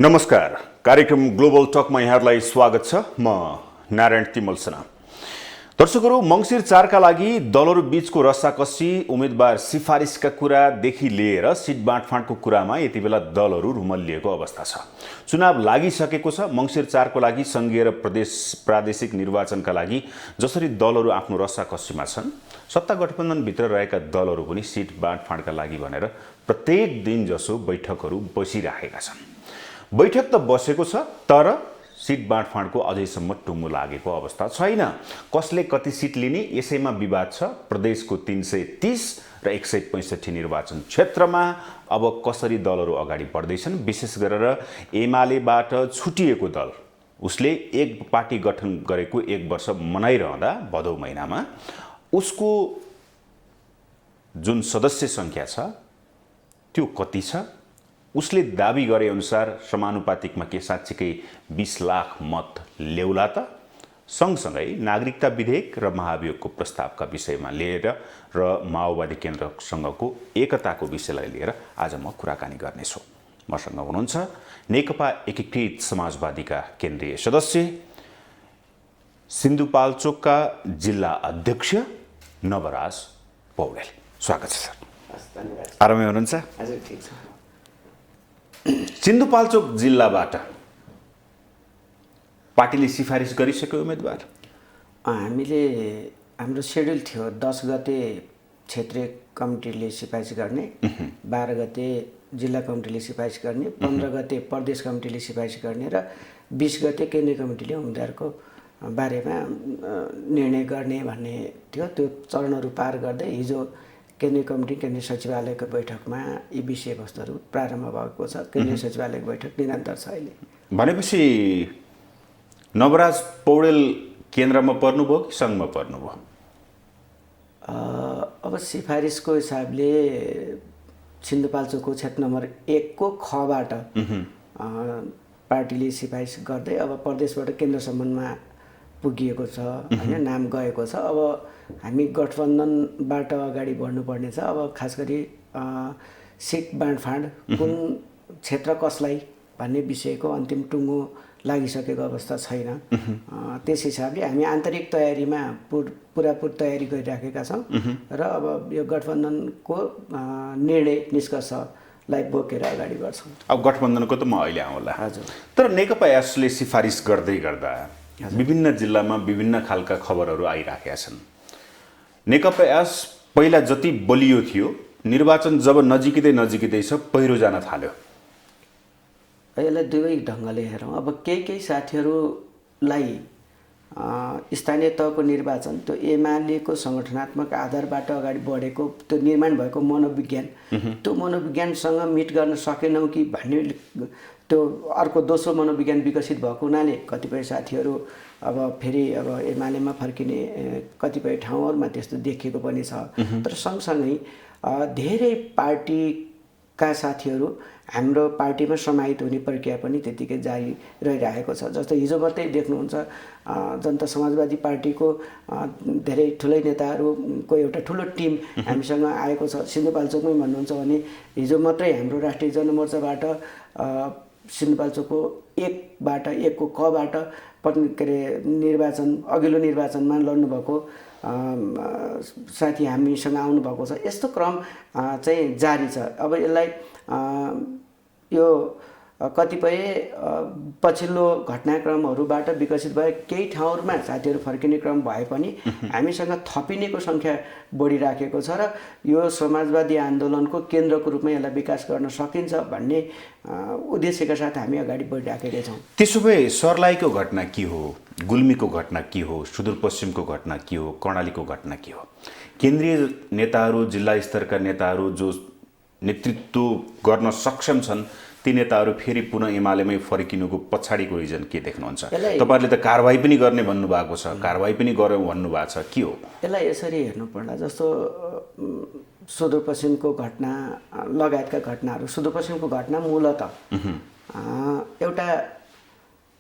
नमस्कार। कार्यक्रम ग्लोबल टकमा यहाँहरूलाई स्वागत छ। म नारायण तिमलसना। दर्शकहरू, मङ्सिर 4 का लागि दलहरू बीचको रस्साकस्सी, उम्मेदवार सिफारिसका कुरादेखि लिएर सिट बाँडफाँडको कुरामा यति बेला दलहरू रुमल्लिएको अवस्था छ। चुनाव लागिसकेको छ। मङ्सिर 4 को लागि संघीय र प्रादेशिक निर्वाचनका लागि जसरी दलहरू आफ्नो रस्साकस्सीमा छन्, सत्ता गठबन्धनभित्र रहेका दलहरू पनि सिट बाँडफाँडका लागि भनेर प्रत्येक दिन जसो बैठकहरू बसिरहेका छन्। बैठक त बसेको छ, तर सिट बाँडफाँडको अझैसम्म टुङ्गो लागेको अवस्था छैन। कसले कति सिट लिने यसैमा विवाद छ। प्रदेशको 330 र 165 निर्वाचन क्षेत्रमा अब कसरी दलहरू अगाडि बढ्दैछन्, विशेष गरेर एमालेबाट छुटिएको दल, उसले एक पार्टी गठन गरेको 1 वर्ष मनाइरहँदा भदौ महिनामा उसको जुन सदस्य सङ्ख्या छ त्यो कति छ, उसले दाबी गरे अनुसार समानुपातिकमा के साँच्चीकै 20 लाख मत ल्याउला त? सँगसँगै नागरिकता विधेयक र महाभियोगको प्रस्तावका विषयमा लिएर र माओवादी केन्द्रसँगको एकताको विषयलाई लिएर आज म कुराकानी गर्नेछु। मसँग हुनुहुन्छ नेकपा एकीकृत समाजवादीका केन्द्रीय सदस्य, सिन्धुपाल्चोकका जिल्ला अध्यक्ष नवराज पौडेल। स्वागत छ सर। आरामै हुनुहुन्छ? हजुर, ठिक छ। सिन्धुपाल्चोक जिल्लाबाट पार्टीले सिफारिस गरिसक्यो उम्मेदवार? हामीले हाम्रो सेड्युल थियो 10 गते क्षेत्रीय कमिटीले सिफारिस गर्ने, 12 गते जिल्ला कमिटीले सिफारिस गर्ने, 15 गते प्रदेश कमिटीले सिफारिस गर्ने र 20 गते केन्द्रीय कमिटीले उम्मेदवारको बारेमा निर्णय गर्ने भन्ने थियो। त्यो चरणहरू पार गर्दै हिजो केन्द्रीय कमिटी केन्द्रीय सचिवालयको बैठकमा यी विषयवस्तुहरू प्रारम्भ भएको छ। केन्द्रीय सचिवालयको बैठक निरन्तर छ अहिले। भनेपछि नवराज पौडेल केन्द्रमा पर्नुभयो कि सङ्घमा पर्नुभयो? अब सिफारिसको हिसाबले सिन्धुपाल्चोकको क्षेत्र नम्बर 1 को खबाट पार्टीले सिफारिस गर्दै अब प्रदेशबाट केन्द्रसम्ममा पुगिएको छ, होइन, नाम गएको छ। अब हामी गठबन्धनबाट अगाडि बढ्नुपर्ने छ। अब खास गरी सिट बाँडफाँड कुन क्षेत्र कसलाई भन्ने विषयको अन्तिम टुङ्गो लागिसकेको अवस्था छैन। त्यस हिसाबले हामी आन्तरिक तयारीमा पुरापुर तयारी गरिराखेका छौँ र अब यो गठबन्धनको निर्णय निष्कर्षलाई बोकेर अगाडि बढ्छौँ। अब गठबन्धनको त म अहिले आउँला। हजुर। तर नेकपा एसले सिफारिस गर्दै गर्दा विभिन्न जिल्लामा विभिन्न खालका खबरहरू आइराखेका छन्। नेकपा एस पहिला जति बलियो थियो, निर्वाचन जब नजिकै छ, पहिरो जान थाल्यो। यसलाई दुवै ढङ्गले हेरौँ। अब केही साथीहरूलाई स्थानीय तहको निर्वाचन त्यो एमालेको सङ्गठनात्मक आधारबाट अगाडि बढेको त्यो निर्माण भएको मनोविज्ञान, त्यो मनोविज्ञानसँग मिट गर्न सकेनौँ कि भन्ने त्यो अर्को दोस्रो मनोविज्ञान विकसित भएको हुनाले कतिपय साथीहरू अब फेरि अब एमालेमा फर्किने कतिपय ठाउँहरूमा त्यस्तो देखिएको पनि छ। तर सँगसँगै धेरै पार्टीका साथीहरू हाम्रो पार्टीमा समाहित हुने प्रक्रिया पनि त्यतिकै जारी रहिरहेको छ। जस्तो हिजो मात्रै देख्नुहुन्छ जनता समाजवादी पार्टीको धेरै ठुलै नेताहरूको एउटा ठुलो टिम हामीसँग आएको छ। सिन्धुपाल्चोकमै भन्नुहुन्छ भने हिजो मात्रै हाम्रो राष्ट्रिय जनमोर्चाबाट सिन्धुपाल्चोकको 1 को कबाट के अरे अघिल्लो निर्वाचनमा लड्नुभएको साथी हामीसँग आउनुभएको छ। यस्तो क्रम चाहिँ जारी छ। अब यसलाई यो कतिपय पछिल्लो घटनाक्रमहरूबाट विकसित भए केही ठाउँहरूमा साथीहरू फर्किने क्रम भए पनि हामीसँग थपिनेको सङ्ख्या बढिराखेको छ र यो समाजवादी आन्दोलनको केन्द्रको रूपमा यसलाई विकास गर्न सकिन्छ भन्ने उद्देश्यका साथ हामी अगाडि बढिराखेका छौँ। त्यसो भए सर्लाहीको घटना के हो, गुल्मीको घटना के हो, सुदूरपश्चिमको घटना के हो, कर्णालीको घटना के हो? केन्द्रीय नेताहरू, जिल्ला स्तरका नेताहरू जो नेतृत्व गर्न सक्षम छन्, ती नेताहरू फेरि पुनः एमालेमै फर्किनुको पछाडिको रिजन के देख्नुहुन्छ? तपाईँहरूले त कारवाही पनि गर्ने भन्नुभएको छ, कारवाही पनि गरौँ भन्नुभएको छ, के हो? यसलाई यसरी हेर्नुपर्ला। जस्तो सुदूरपश्चिमको घटना लगायतका घटनाहरू, सुदूरपश्चिमको घटना मूलतः एउटा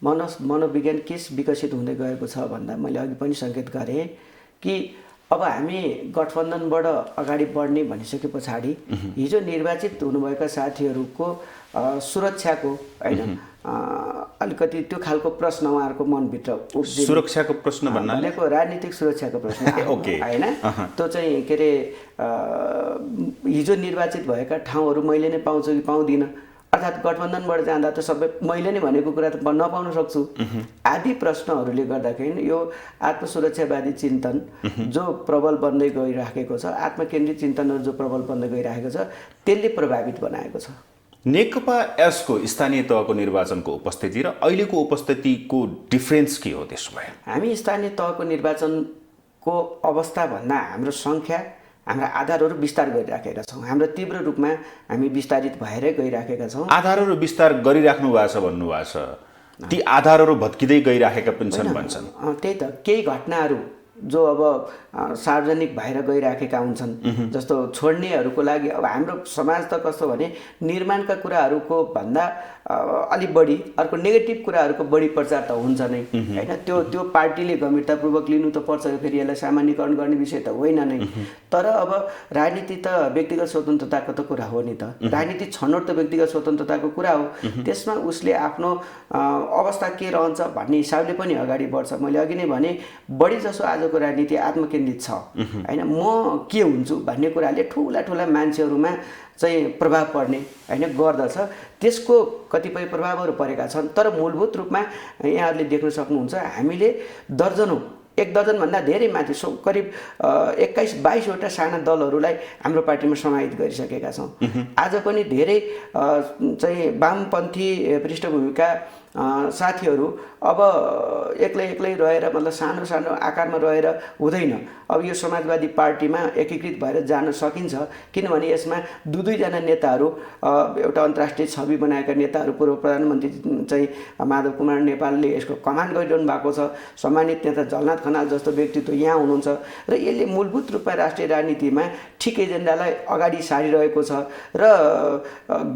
मनोविज्ञान के विकसित हुँदै गएको छ भन्दा मैले अघि पनि सङ्केत गरेँ कि अब हामी गठबन्धनबाट अगाडि बढ्ने भनिसके पछाडि हिजो निर्वाचित हुनुभएका साथीहरूको सुरक्षाको हैन अलिकति त्यो खालको प्रश्न उहाँहरूको मनभित्र उब्जिन्छ। सुरक्षाको प्रश्न भन्नाले भनेको राजनीतिक सुरक्षाको प्रश्न ओके होइन। त्यो चाहिँ के अरे हिजो निर्वाचित भएका ठाउँहरू मैले नै पाउँछु कि पाउँदिनँ, अर्थात् गठबन्धनबाट जाँदा त सबै मैले नै भनेको कुरा त नपाउन सक्छु आदि प्रश्नहरूले गर्दाखेरि यो आत्मसुरक्षावादी चिन्तन जो प्रबल बन्दै गइराखेको छ, आत्मकेन्द्रित चिन्तनहरू जो प्रबल बन्दै गइराखेको छ, त्यसले प्रभावित बनाएको छ। नेकपा एसको स्थानीय तहको निर्वाचनको उपस्थिति र अहिलेको उपस्थितिको डिफ्रेन्स के हो त्यसो भए? हामी स्थानीय तहको निर्वाचनको अवस्थाभन्दा हाम्रो सङ्ख्या, हाम्रा आधारहरू विस्तार गरिराखेका छौँ। हाम्रो तीव्र रूपमा हामी विस्तारित भएरै गइराखेका छौँ। आधारहरू विस्तार गरिराख्नु भएको छ भन्नुभएको छ, ती आधारहरू भत्किँदै गइराखेका पनि छन् भन्छन्। त्यही त, केही घटनाहरू जो अब सार्वजनिक भएर गइराखेका हुन्छन्, जस्तो छोड्नेहरूको लागि अब हाम्रो समाज त कस्तो भने निर्माणका कुराहरूको भन्दा अलिक बढी अर्को नेगेटिभ कुराहरूको बढी प्रचार त हुन्छ नै होइन। त्यो पार्टीले गम्भीरतापूर्वक लिनु त पर्छ, फेरि यसलाई सामान्यकरण गर्ने विषय त होइन नै। तर अब राजनीति त व्यक्तिगत स्वतन्त्रताको त कुरा हो नि त, राजनीति छनौट त व्यक्तिगत स्वतन्त्रताको कुरा हो। त्यसमा उसले आफ्नो अवस्था के रहन्छ भन्ने हिसाबले पनि अगाडि बढ्छ। मैले अघि नै भने बढी जसो आजको राजनीति आत्मकेन्द्रित छ होइन, म के हुन्छु भन्ने कुराले ठुला ठुला मान्छेहरूमा चाहिँ प्रभाव पर्ने होइन गर्दछ। त्यसको कतिपय प्रभावहरू परेका छन्, तर मूलभूत रूपमा यहाँहरूले देख्न सक्नुहुन्छ हामीले दर्जनौँ, एक दर्जनभन्दा धेरै माथि करिब 21-22वटा साना दलहरूलाई हाम्रो पार्टीमा समाहित गरिसकेका छौँ। आज पनि धेरै चाहिँ वामपन्थी पृष्ठभूमिका साथीहरू अब एक्लै रहेर मतलब सानो सानो आकारमा रहेर हुँदैन। अब यो समाजवादी पार्टीमा एकीकृत भएर जान सकिन्छ, किनभने यसमा दुईजना नेताहरू, एउटा अन्तर्राष्ट्रिय छवि बनाएका नेताहरू, पूर्व प्रधानमन्त्री चाहिँ माधव कुमार नेपालले यसको कमान्ड गरिरहनु भएको छ, सम्मानित नेता झलनाथ खनाल जस्तो व्यक्तित्व यहाँ हुनुहुन्छ र यसले मूलभूत रूपमा राष्ट्रिय राजनीतिमा ठिक एजेन्डालाई अगाडि सारिरहेको छ र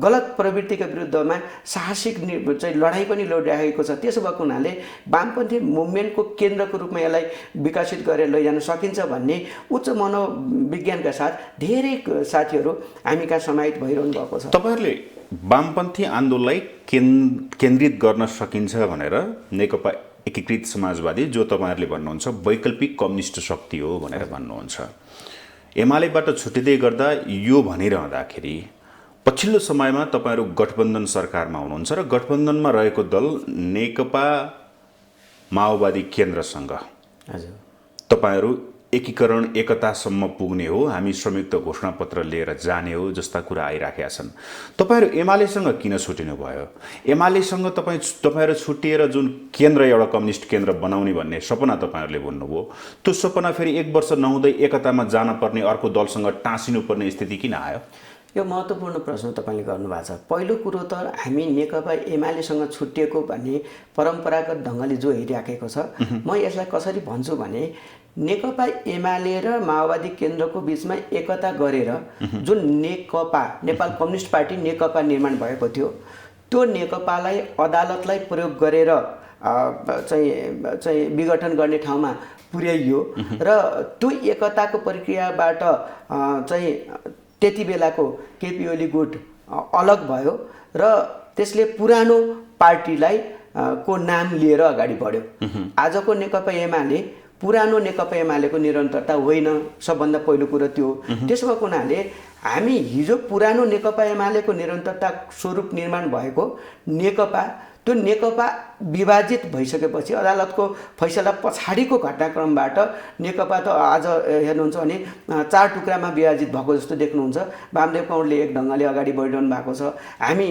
गलत प्रवृत्तिका विरुद्धमा साहसिक चाहिँ लडाइँ पनि लडिरहेको छ। त्यसो भएको हुनाले वामपन्थी मुभमेन्टको केन्द्रको रूपमा यसलाई विकसित गरेर लैजान सकिन्छ भन्ने उच्च मनोविज्ञानका साथ धेरै साथीहरू हामी कहाँ समाहित भइरहनु भएको छ। तपाईँहरूले वामपन्थी आन्दोलनलाई केन्द्रित गर्न सकिन्छ भनेर नेकपा एकीकृत समाजवादी, जो तपाईँहरूले भन्नुहुन्छ वैकल्पिक कम्युनिस्ट शक्ति हो भनेर भन्नुहुन्छ, एमालेबाट छुट्टिँदै गर्दा यो भनिरहँदाखेरि पछिल्लो समयमा तपाईँहरू गठबन्धन सरकारमा हुनुहुन्छ र गठबन्धनमा रहेको दल नेकपा माओवादी केन्द्रसँग तपाईँहरू एकीकरण एकतासम्म पुग्ने हो, हामी संयुक्त घोषणापत्र लिएर जाने हो जस्ता कुरा आइराखेका छन्। तपाईँहरू एमालेसँग किन छुट्टिनु भयो? एमालेसँग तपाईँहरू छुट्टिएर जुन केन्द्र, एउटा कम्युनिस्ट केन्द्र बनाउने भन्ने सपना तपाईँहरूले भन्नुभयो, त्यो सपना फेरि 1 वर्ष नहुँदै एकतामा जान पर्ने अर्को दलसँग टाँसिनुपर्ने स्थिति किन आयो? यो महत्त्वपूर्ण प्रश्न तपाईँले गर्नुभएको छ। पहिलो कुरो त हामी नेकपा एमालेसँग छुट्टिएको भन्ने परम्परागत ढङ्गले जो हेरिराखेको छ, म यसलाई कसरी भन्छु भने नेकपा एमाले र माओवादी केन्द्रको बिचमा एकता गरेर जुन नेकपा, नेपाल कम्युनिस्ट पार्टी नेकपा निर्माण भएको थियो, त्यो नेकपालाई अदालतलाई प्रयोग गरेर चाहिँ विघटन गर्ने ठाउँमा पुर्याइयो र त्यो एकताको प्रक्रियाबाट चाहिँ त्यति बेलाको केपी ओली गुट अलग भयो र त्यसले पुरानो पार्टीलाई को नाम लिएर अगाडि बढ्यो। आजको नेकपा एमाले पुरानो नेकपा एमालेको निरन्तरता होइन, सबभन्दा पहिलो कुरो त्यो। त्यसो भएको हुनाले हामी हिजो पुरानो नेकपा एमालेको निरन्तरता स्वरूप निर्माण भएको नेकपा, त्यो नेकपा विभाजित भइसकेपछि अदालतको फैसला पछाडिको घटनाक्रमबाट नेकपा त आज हेर्नुहुन्छ भने 4 टुक्रामा विभाजित भएको जस्तो देख्नुहुन्छ। वामदेव कौडले एक ढङ्गले अगाडि बढिरहनु भएको छ, हामी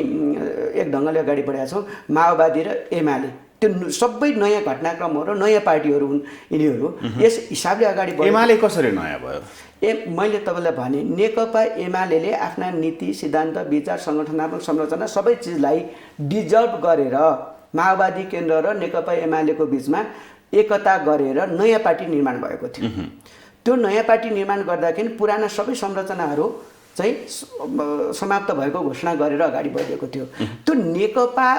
एक ढङ्गले अगाडि बढेका छौँ। माओवादी र एमाले त्यो सबै नयाँ घटनाक्रमहरू र नयाँ पार्टीहरू हुन् यिनीहरू। यस हिसाबले अगाडि बढ्यो। एमाले कसरी नयाँ भयो? मैले तपाईँलाई भने नेकपा एमाले आफ्ना नीति, सिद्धान्त, विचार, सङ्गठनात्मक संरचना सबै चिजलाई डिजल्भ गरेर माओवादी केन्द्र र नेकपा एमालेको बिचमा एकता गरेर नयाँ पार्टी निर्माण भएको थियो। त्यो नयाँ पार्टी निर्माण गर्दाखेरि पुराना सबै संरचनाहरू चाहिँ समाप्त भएको घोषणा गरेर अगाडि बढेको थियो। त्यो नेकपा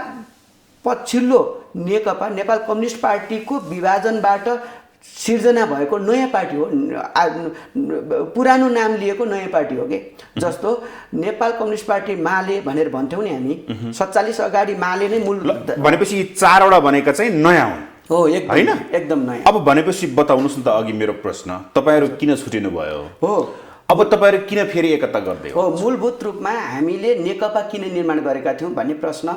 पछिल्लो नेकपा नेपाल कम्युनिस्ट पार्टीको विभाजनबाट सिर्जना भएको नयाँ पार्टी हो, पुरानो नाम लिएको नयाँ पार्टी हो कि। जस्तो नेपाल कम्युनिस्ट पार्टी माले भनेर भन्थ्यौँ नि हामी, 47 अगाडि माले नै मूल भनेपछि 4वटा भनेका चाहिँ नयाँ हुन् हो, होइन? एकदम नयाँ। अब भनेपछि बताउनुहोस् न त, अघि मेरो प्रश्न, तपाईँहरू किन छुटिनु भयो हो, अब तपाईँहरू किन फेरि एकता गर्दै हो? मूलभूत रूपमा हामीले नेकपा किन निर्माण गरेका थियौँ भन्ने प्रश्न,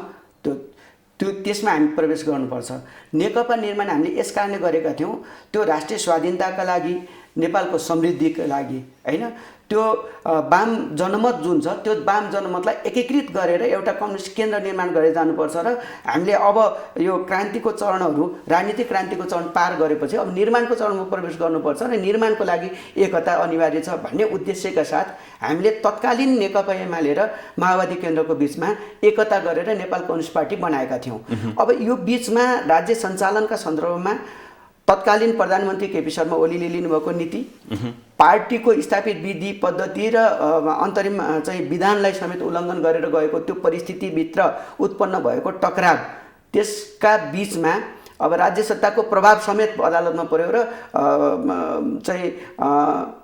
त्यो त्यसमा हामी प्रवेश गर्नुपर्छ। नेकपा निर्माण हामीले यस कारणले गरेका थियौँ, त्यो राष्ट्रिय स्वाधीनताका लागि, नेपालको समृद्धिका लागि, होइन? त्यो वाम जनमत जुन छ, त्यो वाम जनमतलाई एकीकृत गरेर एउटा कम्युनिस्ट केन्द्र निर्माण गरेर जानुपर्छ र हामीले अब यो क्रान्तिको चरणहरू, राजनीतिक क्रान्तिको चरण पार गरेपछि अब निर्माणको चरणमा प्रवेश गर्नुपर्छ र निर्माणको लागि एकता अनिवार्य छ भन्ने उद्देश्यका साथ हामीले तत्कालीन नेकपा एमाले र माओवादी केन्द्रको बिचमा एकता गरेर नेपाल कम्युनिस्ट पार्टी बनाएका थियौँ। अब यो बिचमा राज्य सञ्चालनका सन्दर्भमा तत्कालीन प्रधानमन्त्री केपी शर्मा ओलीले लिनुभएको नीति, पार्टीको स्थापित विधि पद्धति र अन्तरिम चाहिँ विधानलाई समेत उल्लङ्घन गरेर गएको त्यो परिस्थितिभित्र उत्पन्न भएको टकराव, त्यसका बिचमा अब राज्य सत्ताको प्रभाव समेत अदालतमा पर्यो र चाहिँ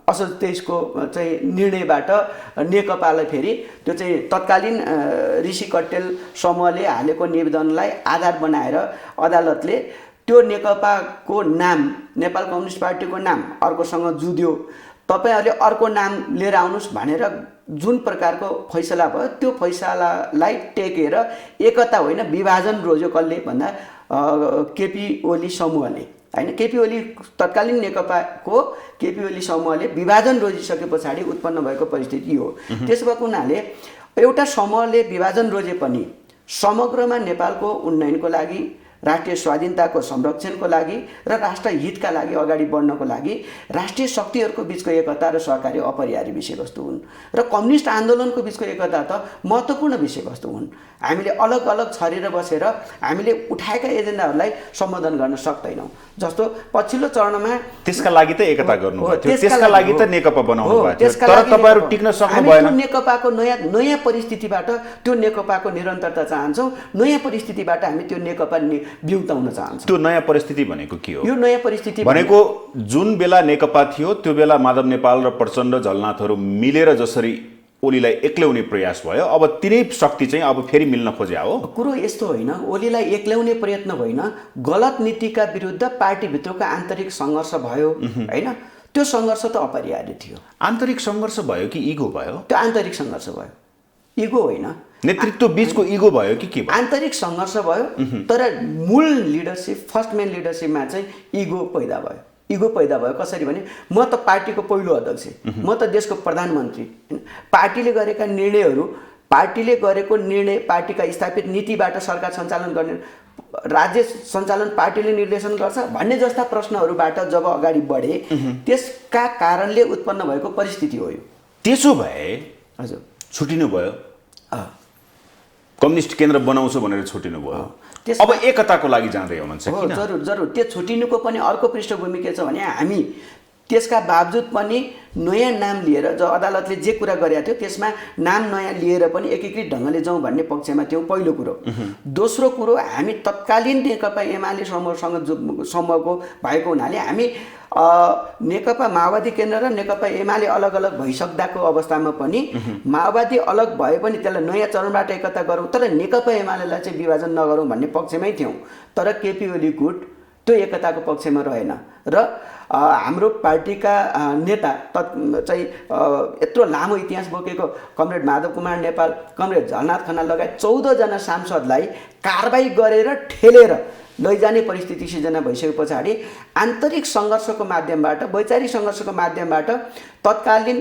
असोज 23 को चाहिँ निर्णयबाट नेकपालाई फेरि त्यो चाहिँ तत्कालीन ऋषि कट्टेल समूहले हालेको निवेदनलाई आधार बनाएर अदालतले त्यो नेकपाको नाम, नेपाल कम्युनिस्ट पार्टीको नाम अर्कोसँग जुध्यो, तपाईँहरूले अर्को नाम लिएर आउनुहोस् भनेर जुन प्रकारको फैसला भयो, त्यो फैसलालाई टेकेर एकता होइन विभाजन रोज्यो। कसले भन्दा केपी ओली समूहले, होइन? केपी ओली तत्कालीन नेकपाको केपी ओली समूहले विभाजन रोजिसके पछाडि उत्पन्न भएको परिस्थिति हो। त्यसो भएको हुनाले एउटा समूहले विभाजन रोजे पनि समग्रमा नेपालको उन्नयनको लागि, राष्ट्रिय स्वाधीनताको संरक्षणको लागि र राष्ट्र हितका लागि अगाडि बढ्नको लागि राष्ट्रिय शक्तिहरूको बिचको एकता र सहकार्य अपरिहार्य विषयवस्तु हुन् र कम्युनिस्ट आन्दोलनको बिचको एकता त महत्त्वपूर्ण विषयवस्तु हुन्। हामीले अलग अलग छरेर बसेर हामीले उठाएका एजेन्डाहरूलाई सम्बोधन गर्न सक्दैनौँ। जस्तो पछिल्लो चरणमा त्यसका लागि त एकता गर्नुभएको थियो, त्यसका लागि त नेकपा बनाउनु भएको थियो, तर तपाईँहरू टिक्न सक्नु भएन। त्यो नेकपाको नयाँ परिस्थितिबाट त्यो नेकपाको निरन्तरता चाहन्छौँ, नयाँ परिस्थितिबाट हामी त्यो नेकपा बिउताउन चाहन्छौँ। त्यो नयाँ परिस्थिति भनेको के हो? यो नयाँ परिस्थिति भनेको जुन बेला नेकपा थियो त्यो बेला माधव नेपाल र प्रचण्ड झलनाथहरू मिलेर जसरी ओलीलाई एक्ल्याउने प्रयास भयो, अब तिनै शक्ति चाहिँ अब फेरि मिल्न खोज्या हो। कुरो यस्तो होइन, ओलीलाई एक्ल्याउने प्रयत्न होइन, गलत नीतिका विरुद्ध पार्टीभित्रको आन्तरिक सङ्घर्ष भयो, होइन? त्यो सङ्घर्ष त अपरिहार्य थियो। आन्तरिक सङ्घर्ष भयो कि इगो भयो? त्यो आन्तरिक सङ्घर्ष भयो, इगो होइन। नेतृत्व बीचको इगो भयो कि के भयो? आन्तरिक सङ्घर्ष भयो, तर मूल लिडरसिप, फर्स्ट मेन लिडरसिपमा चाहिँ इगो पैदा भयो। इगो पैदा भयो कसरी भने, म त पार्टीको पहिलो अध्यक्ष, म त देशको प्रधानमन्त्री, होइन? पार्टीले गरेका निर्णयहरू, पार्टीले गरेको निर्णय, पार्टीका स्थापित नीतिबाट सरकार सञ्चालन गर्ने, राज्य सञ्चालन पार्टीले निर्देशन गर्छ भन्ने जस्ता प्रश्नहरूबाट जब अगाडि बढे, त्यसका कारणले उत्पन्न भएको परिस्थिति हो यो। त्यसो भए हजुर छुटिनु भयो, कम्युनिस्ट केन्द्र बनाउँछु भनेर छुटिनु भयो, त्यस अब एकताको लागि जाँदै हुनुहुन्छ हो? किन? जरुर जरुर। त्यो छुटिनुको पनि अर्को पृष्ठभूमि के छ भने, हामी त्यसका बावजुद पनि नयाँ नाम लिएर, जो अदालतले जे कुरा गरेको थियो त्यसमा नाम नयाँ लिएर पनि एकीकृत ढङ्गले जाउँ भन्ने पक्षमा थियौँ, पहिलो कुरो। दोस्रो कुरो, हामी तत्कालीन नेकपा एमाले समूहको भएको हुनाले हामी नेकपा माओवादी केन्द्र र नेकपा एमाले अलग अलग भइसक्दाको अवस्थामा पनि माओवादी अलग भए पनि त्यसलाई नयाँ चरणबाट एकता गरौँ, तर नेकपा एमालेलाई चाहिँ विभाजन नगरौँ भन्ने पक्षमै थियौँ। तर केपी ओली गुट त्यो एकताको पक्षमा रहेन र हाम्रो पार्टीका नेता चाहिँ यत्रो लामो इतिहास बोकेको कमरेड माधव कुमार नेपाल, कमरेड झलनाथ खनाल लगायत 14 जना सांसदलाई कारबाही गरेर ठेलेर लैजाने परिस्थिति सिर्जना भइसके पछाडि आन्तरिक सङ्घर्षको माध्यमबाट, वैचारिक सङ्घर्षको माध्यमबाट तत्कालीन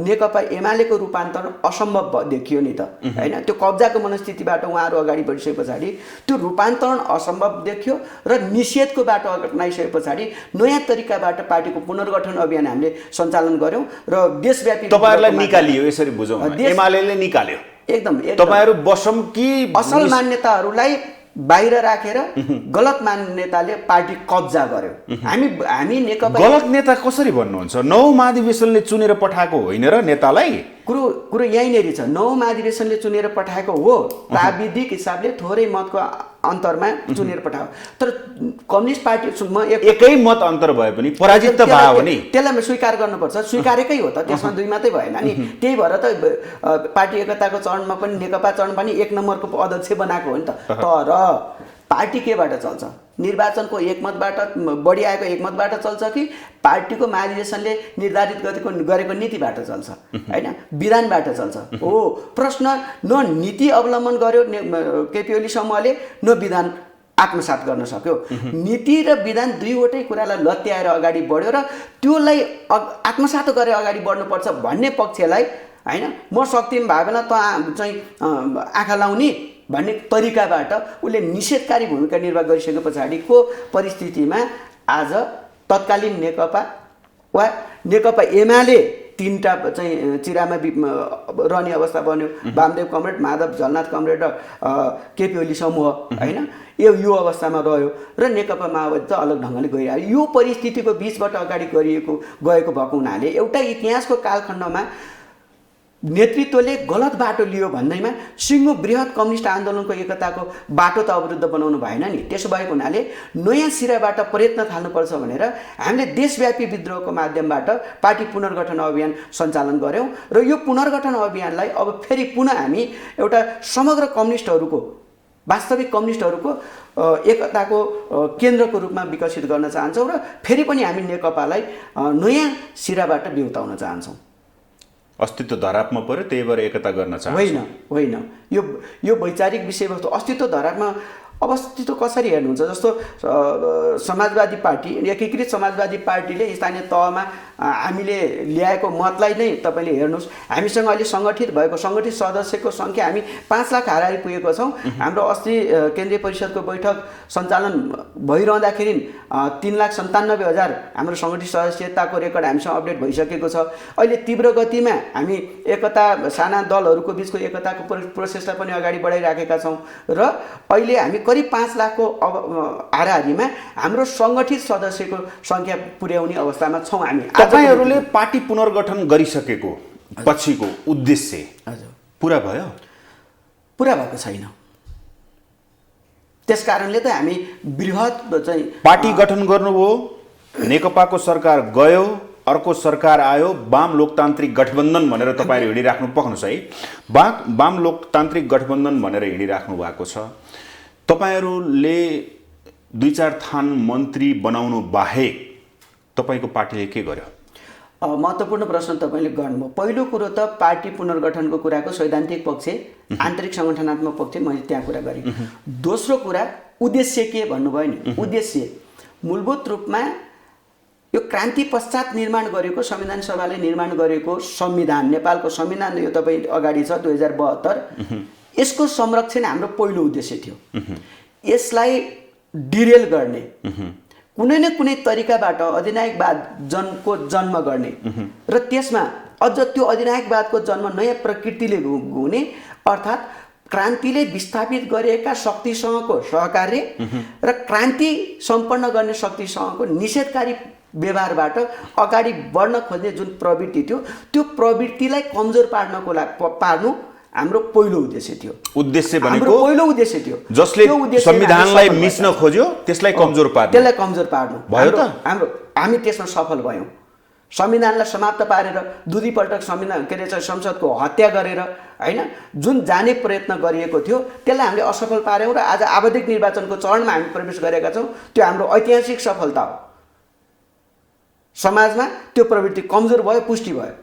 नेकपा एमालेको रूपान्तरण असम्भव देखियो नि त, होइन? त्यो कब्जाको मनस्थितिबाट उहाँहरू अगाडि बढिसके पछाडि त्यो रूपान्तरण असम्भव देखियो र निषेधको बाटो अपनाइसके पछाडि नयाँ तरिकाबाट पार्टीको पुनर्गठन अभियान हामीले सञ्चालन गऱ्यौँ र देशव्यापी तपाईँहरूलाई निकालियो, यसरी बुझौँ, एमालेले निकाल्यो एकदम। तपाईँहरू बसौँ कि असल मान्यताहरूलाई बाहिर राखेर गलत मान्यताले पार्टी कब्जा गर्यो। हामी नेकपा गलत नेता कसरी भन्नुहुन्छ? 9 महाधिवेशनले चुनेर पठाएको होइन र नेतालाई? कुरो यहीँनेरि छ। 9 महाधिवेशनले चुनेर पठाएको हो, प्राविधिक हिसाबले थोरै मतको अन्तरमा चुनेर पठायो, तर कम्युनिस्ट पार्टी एकै मत अन्तर भए पनि पराजित त भयो भने त्यसलाई स्वीकार गर्नुपर्छ। स्वीकारेकै हो त, त्यसमा दुई मात्रै भएन नि। त्यही भएर त पार्टी एकताको चरणमा पनि नेकपा चरण पनि 1 नम्बरको अध्यक्ष बनाएको हो नि त। तर पार्टी केबाट चल्छ? निर्वाचनको एकमतबाट बढी आएको एकमतबाट चल्छ कि पार्टीको महाधिवेशनले निर्धारित गरेको नीतिबाट चल्छ, होइन, विधानबाट चल्छ? हो, प्रश्न न नीति अवलम्बन गर्यो केपी ओली समूहले, न विधान आत्मसात गर्न सक्यो। नीति र विधान दुईवटै कुरालाई लत्याएर अगाडि बढ्यो र त्योलाई आत्मसात गरेर अगाडि बढ्नुपर्छ भन्ने पक्षलाई, होइन, म शक्तिमा भए बेला त चाहिँ आँखा लाउने भन्ने तरिकाबाट उसले निषेधकारी भूमिका निर्वाह गरिसके पछाडिको परिस्थितिमा आज तत्कालीन नेकपा वा नेकपा एमाले 3टा चाहिँ चिरामा रहने अवस्था बन्यो। वामदेव कमरेड, माधव झलनाथ कमरेड र केपी ओली समूह, होइन, यो अवस्थामा रह्यो र नेकपा माओवादी त अलग ढङ्गले गइरह्यो। यो परिस्थितिको बिचबाट अगाडि गएको भएको हुनाले एउटा इतिहासको कालखण्डमा नेतृत्वले गलत बाटो लियो भन्दैमा सिङ्गो बृहत कम्युनिस्ट आन्दोलनको एकताको बाटो त अवरुद्ध बनाउनु भएन नि। त्यसो भएको हुनाले नयाँ सिराबाट प्रयत्न थाल्नुपर्छ भनेर हामीले देशव्यापी विद्रोहको माध्यमबाट पार्टी पुनर्गठन अभियान सञ्चालन गऱ्यौँ र यो पुनर्गठन अभियानलाई अब फेरि पुनः हामी एउटा समग्र कम्युनिस्टहरूको, वास्तविक कम्युनिस्टहरूको एकताको केन्द्रको रूपमा विकसित गर्न चाहन्छौँ र फेरि पनि हामी नेकपालाई नयाँ सिराबाट बिउताउन चाहन्छौँ। अस्तित्व धरापमा पर्यो, त्यही भएर एकता गर्न चाहन्छ? होइन, यो वैचारिक विषयवस्तु अस्तित्व धरापमा अब अस्तित्व कसरी हेर्नुहुन्छ? जस्तो समाजवादी पार्टी, एकीकृत समाजवादी पार्टीले स्थानीय तहमा हामीले ल्याएको मतलाई नै तपाईँले हेर्नुहोस्। हामीसँग अहिले सङ्गठित सङ्गठित सदस्यको सङ्ख्या हामी 5 लाख हाराहारी पुगेको छौँ। हाम्रो अस्ति केन्द्रीय परिषदको बैठक सञ्चालन भइरहँदाखेरि 3,97,000 हाम्रो सङ्गठित सदस्यताको रेकर्ड हामीसँग अपडेट भइसकेको छ। अहिले तीव्र गतिमा हामी एकता, साना दलहरूको बिचको एकताको प्रोसेसलाई पनि अगाडि बढाइराखेका छौँ र अहिले हामी करिब 5 लाखको हाराहारीमा हाम्रो सङ्गठित सदस्यको सङ्ख्या पुर्याउने अवस्थामा छौँ हामी। तपाईँहरूले पार्टी पुनर्गठन गरिसकेको पछिको उद्देश्य पुरा भयो? पुरा भएको छैन। त्यसकारणले त हामी बृहत चाहिँ पार्टी गठन गर्नुभयो, नेकपाको सरकार गयो, अर्को सरकार आयो, वाम लोकतान्त्रिक गठबन्धन भनेर तपाईँले हिँडिराख्नु, पक्नुहोस् है, वाम लोकतान्त्रिक गठबन्धन भनेर हिँडिराख्नु भएको छ। तपाईहरूले 2-4 थान मन्त्री बनाउनु बाहेक तपाईँको पार्टीले के गर्यो? महत्त्वपूर्ण प्रश्न तपाईँले गर्नुभयो। पहिलो कुरो त पार्टी पुनर्गठनको कुराको सैद्धान्तिक पक्ष, आन्तरिक सङ्गठनात्मक पक्ष मैले त्यहाँ कुरा गरेँ। दोस्रो कुरा उद्देश्य के भन्नुभयो नि? उद्देश्य मूलभूत रूपमा यो क्रान्ति पश्चात निर्माण गरेको, संविधान सभाले निर्माण गरेको संविधान, नेपालको संविधान यो तपाईँ अगाडि छ 2072, यसको संरक्षण हाम्रो पहिलो उद्देश्य थियो। यसलाई डिरेल गर्ने, कुनै न कुनै तरिकाबाट अधिनायकवादको जन्म गर्ने र त्यसमा अझ त्यो अधिनायकवादको जन्म नयाँ प्रकृतिले हुने, अर्थात् क्रान्तिले विस्थापित गरिएका शक्तिसँगको सहकार्य र क्रान्ति सम्पन्न गर्ने शक्तिसँगको निषेधकारी व्यवहारबाट अगाडि बढ्न खोज्ने जुन प्रवृत्ति थियो, त्यो प्रवृत्तिलाई कमजोर पार्नु हाम्रो पहिलो उद्देश्य थियो। उद्देश्य भनेको हाम्रो पहिलो उद्देश्य थियो जसले संविधानलाई मिच्न खोज्यो त्यसलाई कमजोर पार्नु, त्यसलाई कमजोर पार्नु भयो त। हामी त्यसमा सफल भयौँ। संविधानलाई समाप्त पारेर दुईपल्ट संसदको हत्या गरेर, होइन, जुन जाने प्रयत्न गरिएको थियो त्यसलाई हामीले असफल पार्यौँ र आज आवधिक निर्वाचनको चरणमा हामी प्रवेश गरेका छौँ। त्यो हाम्रो ऐतिहासिक सफलता हो। समाजमा त्यो प्रवृत्ति कमजोर भयो, पुष्टि भयो।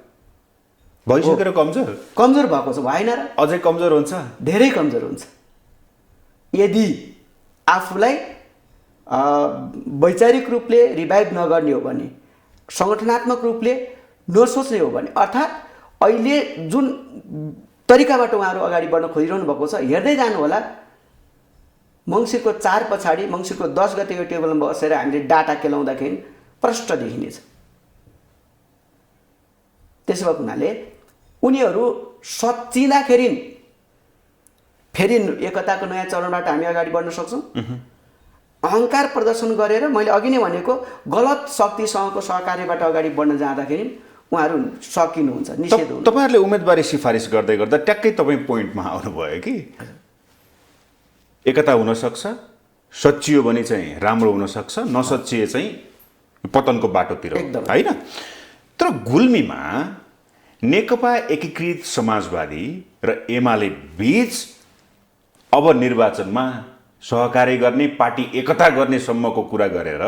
भइसकेर कमजोर भएको छ, भएन र? अझै कमजोर हुन्छ, धेरै कमजोर हुन्छ। यदि आफूलाई वैचारिक रूपले रिभाइभ नगर्ने हो भने, सङ्गठनात्मक रूपले नसोच्ने हो भने, अर्थात् अहिले जुन तरिकाबाट उहाँहरू अगाडि बढ्न खोजिरहनु भएको छ, हेर्दै जानु होला। मङ्सिरको 4 पछाडि, मङ्सिरको 10 गते यो टेबलमा बसेर हामीले डाटा केलाउँदाखेरि प्रष्ट देखिनेछ। त्यसो भएको हुनाले उनीहरू सच्चिँदाखेरि फेरि एकताको नयाँ चरणबाट हामी अगाडि बढ्न सक्छौँ। अहङ्कार प्रदर्शन गरेर मैले अघि नै भनेको गलत शक्तिसँगको सहकार्यबाट अगाडि बढ्न जाँदाखेरि उहाँहरू सकिनुहुन्छ, निषेध हुनु। तपाईँहरूले उम्मेदवारी सिफारिस गर्दै गर्दा ट्याक्कै तपाईँ पोइन्टमा आउनुभयो कि एकता हुनसक्छ, सच्चियो भने चाहिँ राम्रो हुनसक्छ, नसच्चिए चाहिँ पतनको बाटोतिर एकदम। होइन। तर गुल्मीमा नेकपा एकीकृत समाजवादी र एमाले बीच अब निर्वाचनमा सहकार्य गर्ने, पार्टी एकता गर्ने सम्मको कुरा गरेर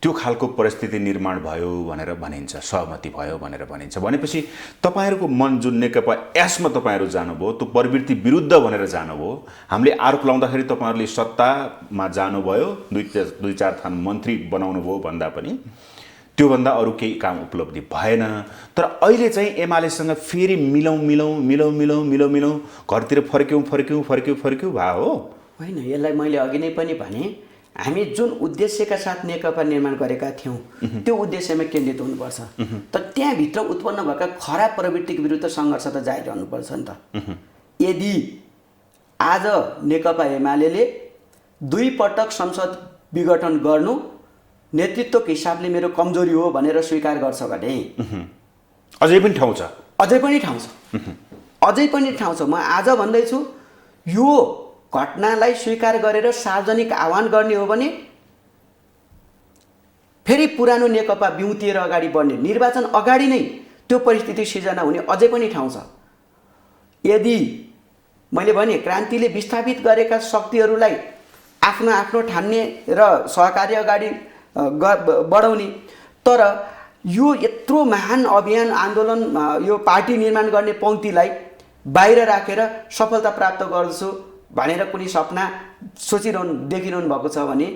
त्यो खालको परिस्थिति निर्माण भयो भनेर भनिन्छ, सहमति भयो भनेर भनिन्छ। भनेपछि तपाईँहरूको मन जुन नेकपा एसमा तपाईँहरू जानुभयो, त्यो प्रवृत्ति विरुद्ध भनेर जानुभयो। हामीले आरोप लाउँदाखेरि तपाईँहरूले सत्तामा जानुभयो, दुई चार थान मन्त्री बनाउनु भयो भन्दा पनि त्योभन्दा अरू केही काम उपलब्धि भएन। तर अहिले चाहिँ एमालेसँग फेरि मिलौँ घरतिर फर्क्यौँ भयो हो होइन। यसलाई मैले अघि नै पनि भने, हामी जुन उद्देश्यका साथ नेकपा निर्माण गरेका थियौँ त्यो उद्देश्यमा केन्द्रित हुनुपर्छ। तर त्यहाँभित्र उत्पन्न भएका खराब प्रवृत्तिको विरुद्ध सङ्घर्ष त जारी रहनुपर्छ नि त। यदि आज नेकपा एमाले 2 पटक संसद विघटन गर्नु नेतृत्वको हिसाबले मेरो कमजोरी हो भनेर स्वीकार गर्छ भने अझै पनि ठाउँ छ, अझै पनि ठाउँ छ। म आज भन्दैछु, यो घटनालाई स्वीकार गरेर सार्वजनिक आह्वान गर्ने हो भने फेरि पुरानो नेकपा बिउतिएर अगाडि बढ्ने, निर्वाचन अगाडि नै त्यो परिस्थिति सिर्जना हुने अझै पनि ठाउँ छ। यदि मैले भने क्रान्तिले विस्थापित गरेका शक्तिहरूलाई आफ्नो आफ्नो ठान्ने र सहकार्य अगाडि बढाउने, तर यो यत्रो महान अभियान आन्दोलन, यो पार्टी निर्माण गर्ने पंक्तिलाई बाहिर राखेर सफलता प्राप्त गर्छु भनेर कुनै सपना देखिरहनु भएको छ भने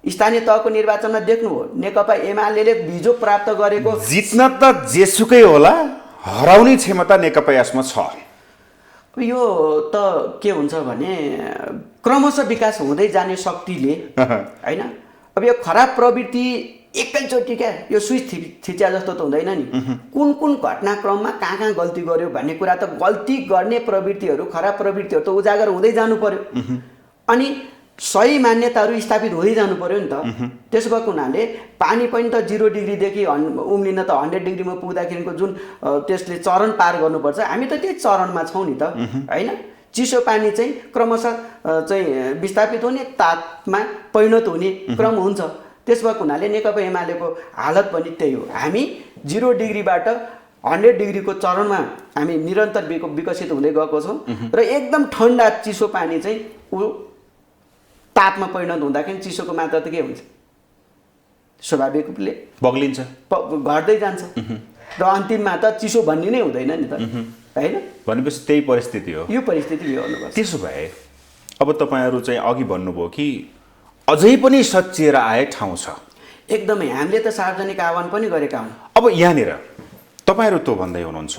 स्थानीय तहको निर्वाचनमा देख्नु हो, नेकपा एमाले हिजो प्राप्त गरेको जित्न त जेसुकै होला, हराउने क्षमता नेकपा एसमा छ। यो त के हुन्छ भने क्रमशः विकास हुँदै जाने शक्तिले होइन। अब यो खराब प्रवृत्ति एकैचोटि क्या यो स्विच थिच्या जस्तो त हुँदैन नि। कुन कुन घटनाक्रममा कहाँ गल्ती गर्यो भन्ने कुरा त, गल्ती गर्ने प्रवृत्तिहरू, खराब प्रवृत्तिहरू त उजागर हुँदै जानु पर्यो अनि सही मान्यताहरू स्थापित हुँदै जानु पर्यो नि त। त्यसो भएको हुनाले पानी पनि त 0 डिग्रीदेखि उम्लिन त 100 डिग्रीमा पुग्दाखेरिको जुन त्यसले चरण पार गर्नुपर्छ, हामी त त्यही चरणमा छौँ नि त होइन। चिसो पानी चाहिँ क्रमशः चाहिँ विस्थापित हुने, तापमा परिणत हुने क्रम हुन्छ। त्यस भएको हुनाले नेकपा एमालेको हालत पनि त्यही हो। हामी 0 डिग्रीबाट 100 डिग्रीको चरणमा हामी निरन्तर विकसित हुँदै गएको छौँ र एकदम ठन्डा चिसो पानी चाहिँ तापमा परिणत हुँदाखेरि चिसोको मात्रा त के हुन्छ, स्वाभाविक रूपले बग्लिन्छ, घट्दै जान्छ र अन्तिममा त चिसो भन्ने नै हुँदैन नि त होइन। भनेपछि त्यही परिस्थिति हो, यो परिस्थिति बिहोर्नुपर्छ। त्यसो भए अब तपाईँहरू चाहिँ अघि भन्नुभयो कि अझै पनि सच्चिएर आए ठाउँ छ। एकदमै, हामीले त सार्वजनिक आह्वान पनि गरेका हौँ। अब यहाँनिर तपाईँहरू त भन्दै हुनुहुन्छ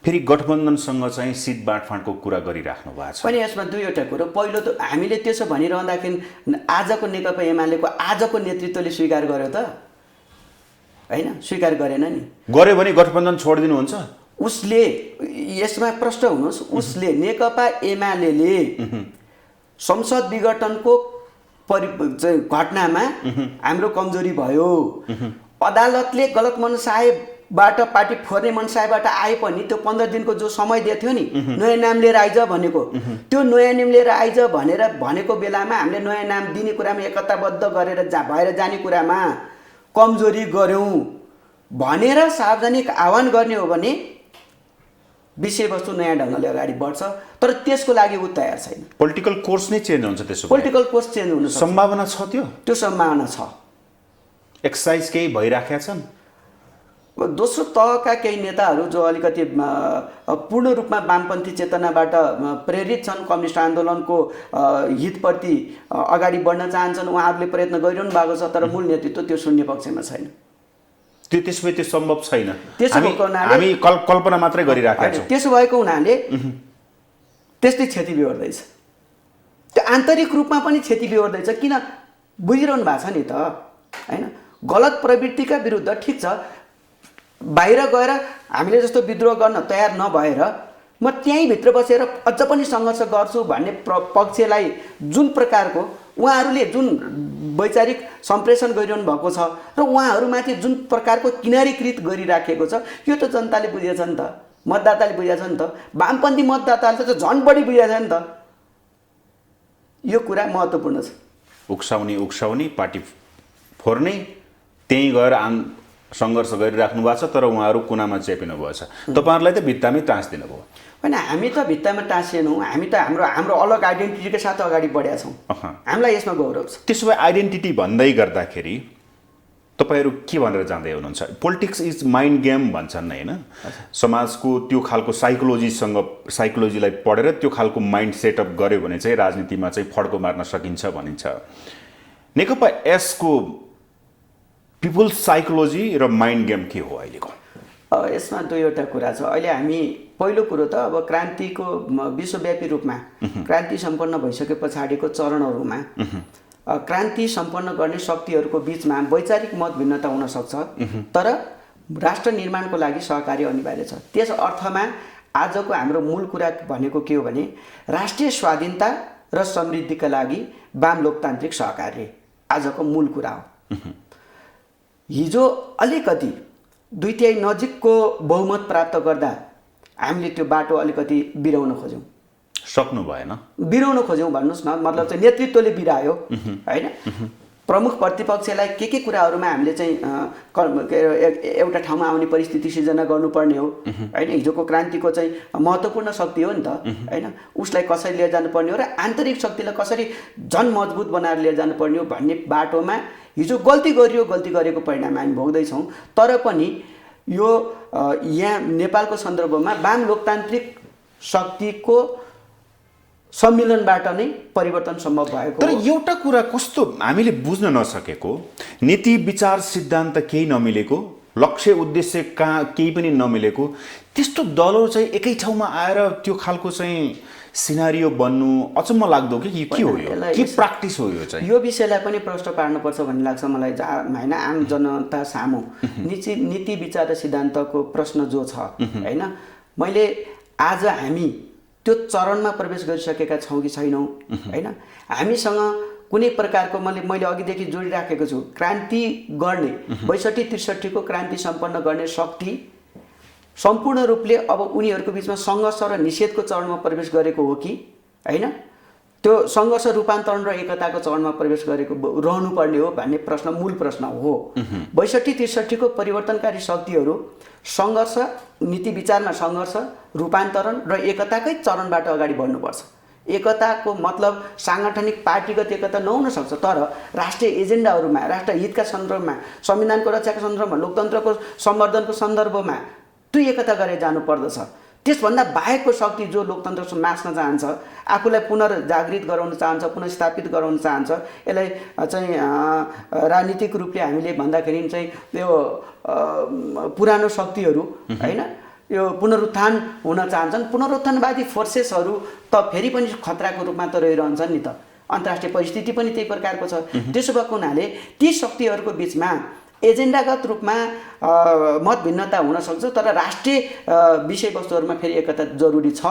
फेरि गठबन्धनसँग चाहिँ सिट बाँडफाँडको कुरा गरिराख्नु भएको छ पनि। यसमा दुईवटा कुरो, पहिलो त हामीले त्यसो भनिरहँदाखेरि आजको नेकपा एमालेको आजको नेतृत्वले स्वीकार गर्यो त होइन, स्वीकार गरेन नि। गर्यो भने गठबन्धन छोडिदिनुहुन्छ? उसले, यसमा प्रश्न हुनुहोस्, उसले नेकपा एमाले संसद विघटनको घटनामा हाम्रो कमजोरी भयो, अदालतले गलत मनसायबाट पार्टी फोर्ने मनसायबाट आए पनि त्यो 15 दिनको जो समय दिएको थियो नि, नयाँ नाम लिएर आइज भनेको, त्यो नयाँ नाम लिएर आइज भनेको बेलामा हामीले नयाँ नाम दिने कुरामा एकताबद्ध गरेर भएर जाने कुरामा कमजोरी गऱ्यौँ भनेर सार्वजनिक आह्वान गर्ने हो भने विषयवस्तु नयाँ ढङ्गले अगाडि बढ्छ। तर त्यसको लागि ऊ तयार छैन। पोलिटिकल कोर्स नै चेन्ज हुन्छ, त्यसो पोलिटिकल कोर्स चेन्ज हुन सम्भावना छ, त्यो सम्भावना छ। एक्सर्साइज केही भइराखेका छन्। दोस्रो तहका केही नेताहरू जो अलिकति पूर्ण रूपमा वामपन्थी चेतनाबाट प्रेरित छन्, कम्युनिस्ट आन्दोलनको हितप्रति अगाडि बढ्न चाहन्छन्, उहाँहरूले प्रयत्न गरिरहनु भएको छ। तर मूल नेतृत्व त्यो शून्य पक्षमा छैन। त्यसमै त्यो सम्भव छैन। हामी कल्पना मात्रै गरिराखेका छौँ। त्यसो भएको हुनाले त्यसले क्षति बिहोर्दैछ, त्यो आन्तरिक रूपमा पनि क्षति बिहोर्दैछ। किन बुझिरहनु भएको छ नि त होइन। गलत प्रवृत्तिका विरुद्ध ठिक छ, बाहिर गएर हामीले जस्तो विद्रोह गर्न तयार नभएर म त्यहीँभित्र बसेर अझ पनि सङ्घर्ष गर्छु भन्ने पक्षलाई जुन प्रकारको उहाँहरूले जुन वैचारिक सम्प्रेषण गरिरहनु भएको छ र उहाँहरूमाथि जुन प्रकारको किनारीकृत गरिराखेको छ यो त जनताले बुझेछ नि त, मतदाताले बुझेछ नि त, वामपन्थी मतदाताले त झन् बढी बुझेछ नि त। यो कुरा महत्त्वपूर्ण छ। उक्साउने पार्टी फोर्ने त्यहीँ गएर सङ्घर्ष गरिराख्नु भएको छ, तर उहाँहरू कुनामा चेपिनु भएको छ। तपाईँहरूलाई त भित्तामै टाँसिदिनु भयो। होइन, हामी त भित्तामा टाँसिएनौँ, हामी त हाम्रो अलग आइडेन्टिटीकै साथ अगाडि बढेका छौँ। हामीलाई यसमा गौरव छ। त्यसो भए आइडेन्टिटी भन्दै गर्दाखेरि तपाईँहरू के भनेर जाँदै हुनुहुन्छ? पोलिटिक्स इज माइन्ड गेम भन्छन् होइन, समाजको त्यो खालको साइकोलोजीलाई पढेर त्यो खालको माइन्ड सेटअप गर्यो भने चाहिँ राजनीतिमा चाहिँ फड्को मार्न सकिन्छ भनिन्छ। नेकपा एसको पिपुल्स साइकोलोजी र माइन्ड गेम के हो अहिलेको? यसमा दुईवटा कुरा छ। अहिले हामी पहिलो कुरो त अब क्रान्तिको विश्वव्यापी रूपमा क्रान्ति सम्पन्न भइसके पछाडिको चरणहरूमा क्रान्ति सम्पन्न गर्ने शक्तिहरूको बिचमा वैचारिक मत भिन्नता हुन सक्छ, तर राष्ट्र निर्माणको लागि सहकार्य अनिवार्य छ। त्यस अर्थमा आजको हाम्रो मूल कुरा भनेको के हो भने राष्ट्रिय स्वाधीनता र समृद्धिका लागि वाम लोकतान्त्रिक सहकार्य आजको मूल कुरा हो। हिजो अलिकति 2/3 नजिकको बहुमत प्राप्त गर्दा हामीले त्यो बाटो अलिकति बिराउन खोज्यौँ, सक्नु भएन। बिराउन खोज्यौँ भन्नुहोस् न, मतलब चाहिँ नेतृत्वले बिरायो होइन। प्रमुख प्रतिपक्षलाई के कुराहरूमा हामीले चाहिँ एउटा ठाउँमा आउने परिस्थिति सिर्जना गर्नुपर्ने हो होइन। हिजोको क्रान्तिको चाहिँ महत्त्वपूर्ण शक्ति हो नि त होइन, उसलाई कसरी लिएर जानुपर्ने हो र आन्तरिक शक्तिलाई कसरी झन् मजबुत बनाएर लिएर जानुपर्ने हो भन्ने बाटोमा हिजो गल्ती गरेको परिणाम हामी भोग्दैछौँ। तर पनि यो यहाँ नेपालको सन्दर्भमा वाम लोकतान्त्रिक शक्तिको सम्मिलनबाट नै परिवर्तन सम्भव भएको। तर एउटा कुरा कस्तो हामीले बुझ्न नसकेको, नीति विचार सिद्धान्त केही नमिलेको, लक्ष्य उद्देश्य कहाँ केही पनि नमिलेको त्यस्तो दलहरू चाहिँ एकै ठाउँमा आएर त्यो खालको चाहिँ सिनारियो बन्नु अचम्म लाग्दो कि के हो यो? के प्र्याक्टिस हो यो चाहिँ? यो विषयलाई पनि प्रश्न पार्नुपर्छ भन्ने लाग्छ मलाई होइन। आम जनता सामु नीति विचार र सिद्धान्तको प्रश्न जो छ होइन, मैले आज हामी त्यो चरणमा प्रवेश गरिसकेका छौँ कि छैनौँ होइन। हामीसँग कुनै प्रकारको मैले अघिदेखि जोडिराखेको छु, क्रान्ति गर्ने 62-63 को क्रान्ति सम्पन्न गर्ने शक्ति सम्पूर्ण रूपले अब उनीहरूको बिचमा सङ्घर्ष र निषेधको चरणमा प्रवेश गरेको हो कि होइन, त्यो सङ्घर्ष रूपान्तरण र एकताको चरणमा प्रवेश गरेको रहनुपर्ने हो भन्ने प्रश्न मूल प्रश्न हो। 62-63 को परिवर्तनकारी शक्तिहरू सङ्घर्ष, नीति विचारमा सङ्घर्ष, रूपान्तरण र एकताकै चरणबाट अगाडि बढ्नुपर्छ। एकताको मतलब साङ्गठनिक पार्टीगत एकता नहुन सक्छ, तर राष्ट्रिय एजेन्डाहरूमा, राष्ट्र हितका सन्दर्भमा, संविधानको रक्षाको सन्दर्भमा, लोकतन्त्रको सम्वर्धनको सन्दर्भमा त्यो एकता गरेर जानुपर्दछ। त्यसभन्दा बाहेकको शक्ति जो लोकतन्त्र मास्न चाहन्छ, आफूलाई पुनर्जागृत गराउन चाहन्छ, पुनर्स्थापित गराउन चाहन्छ, यसलाई चाहिँ राजनीतिक रूपले हामीले भन्दाखेरि चाहिँ यो पुरानो शक्तिहरू होइन, यो पुनरुत्थान हुन चाहन्छन्। पुनरुत्थानवादी फोर्सेसहरू त फेरि पनि खतराको रूपमा त रहिरहन्छन् नि त। अन्तर्राष्ट्रिय परिस्थिति पनि त्यही प्रकारको छ। त्यसो भएको हुनाले ती शक्तिहरूको बिचमा एजेन्डागत रूपमा मत भिन्नता हुन सक्छ, तर राष्ट्रिय विषयवस्तुहरूमा फेरि एकता जरुरी छ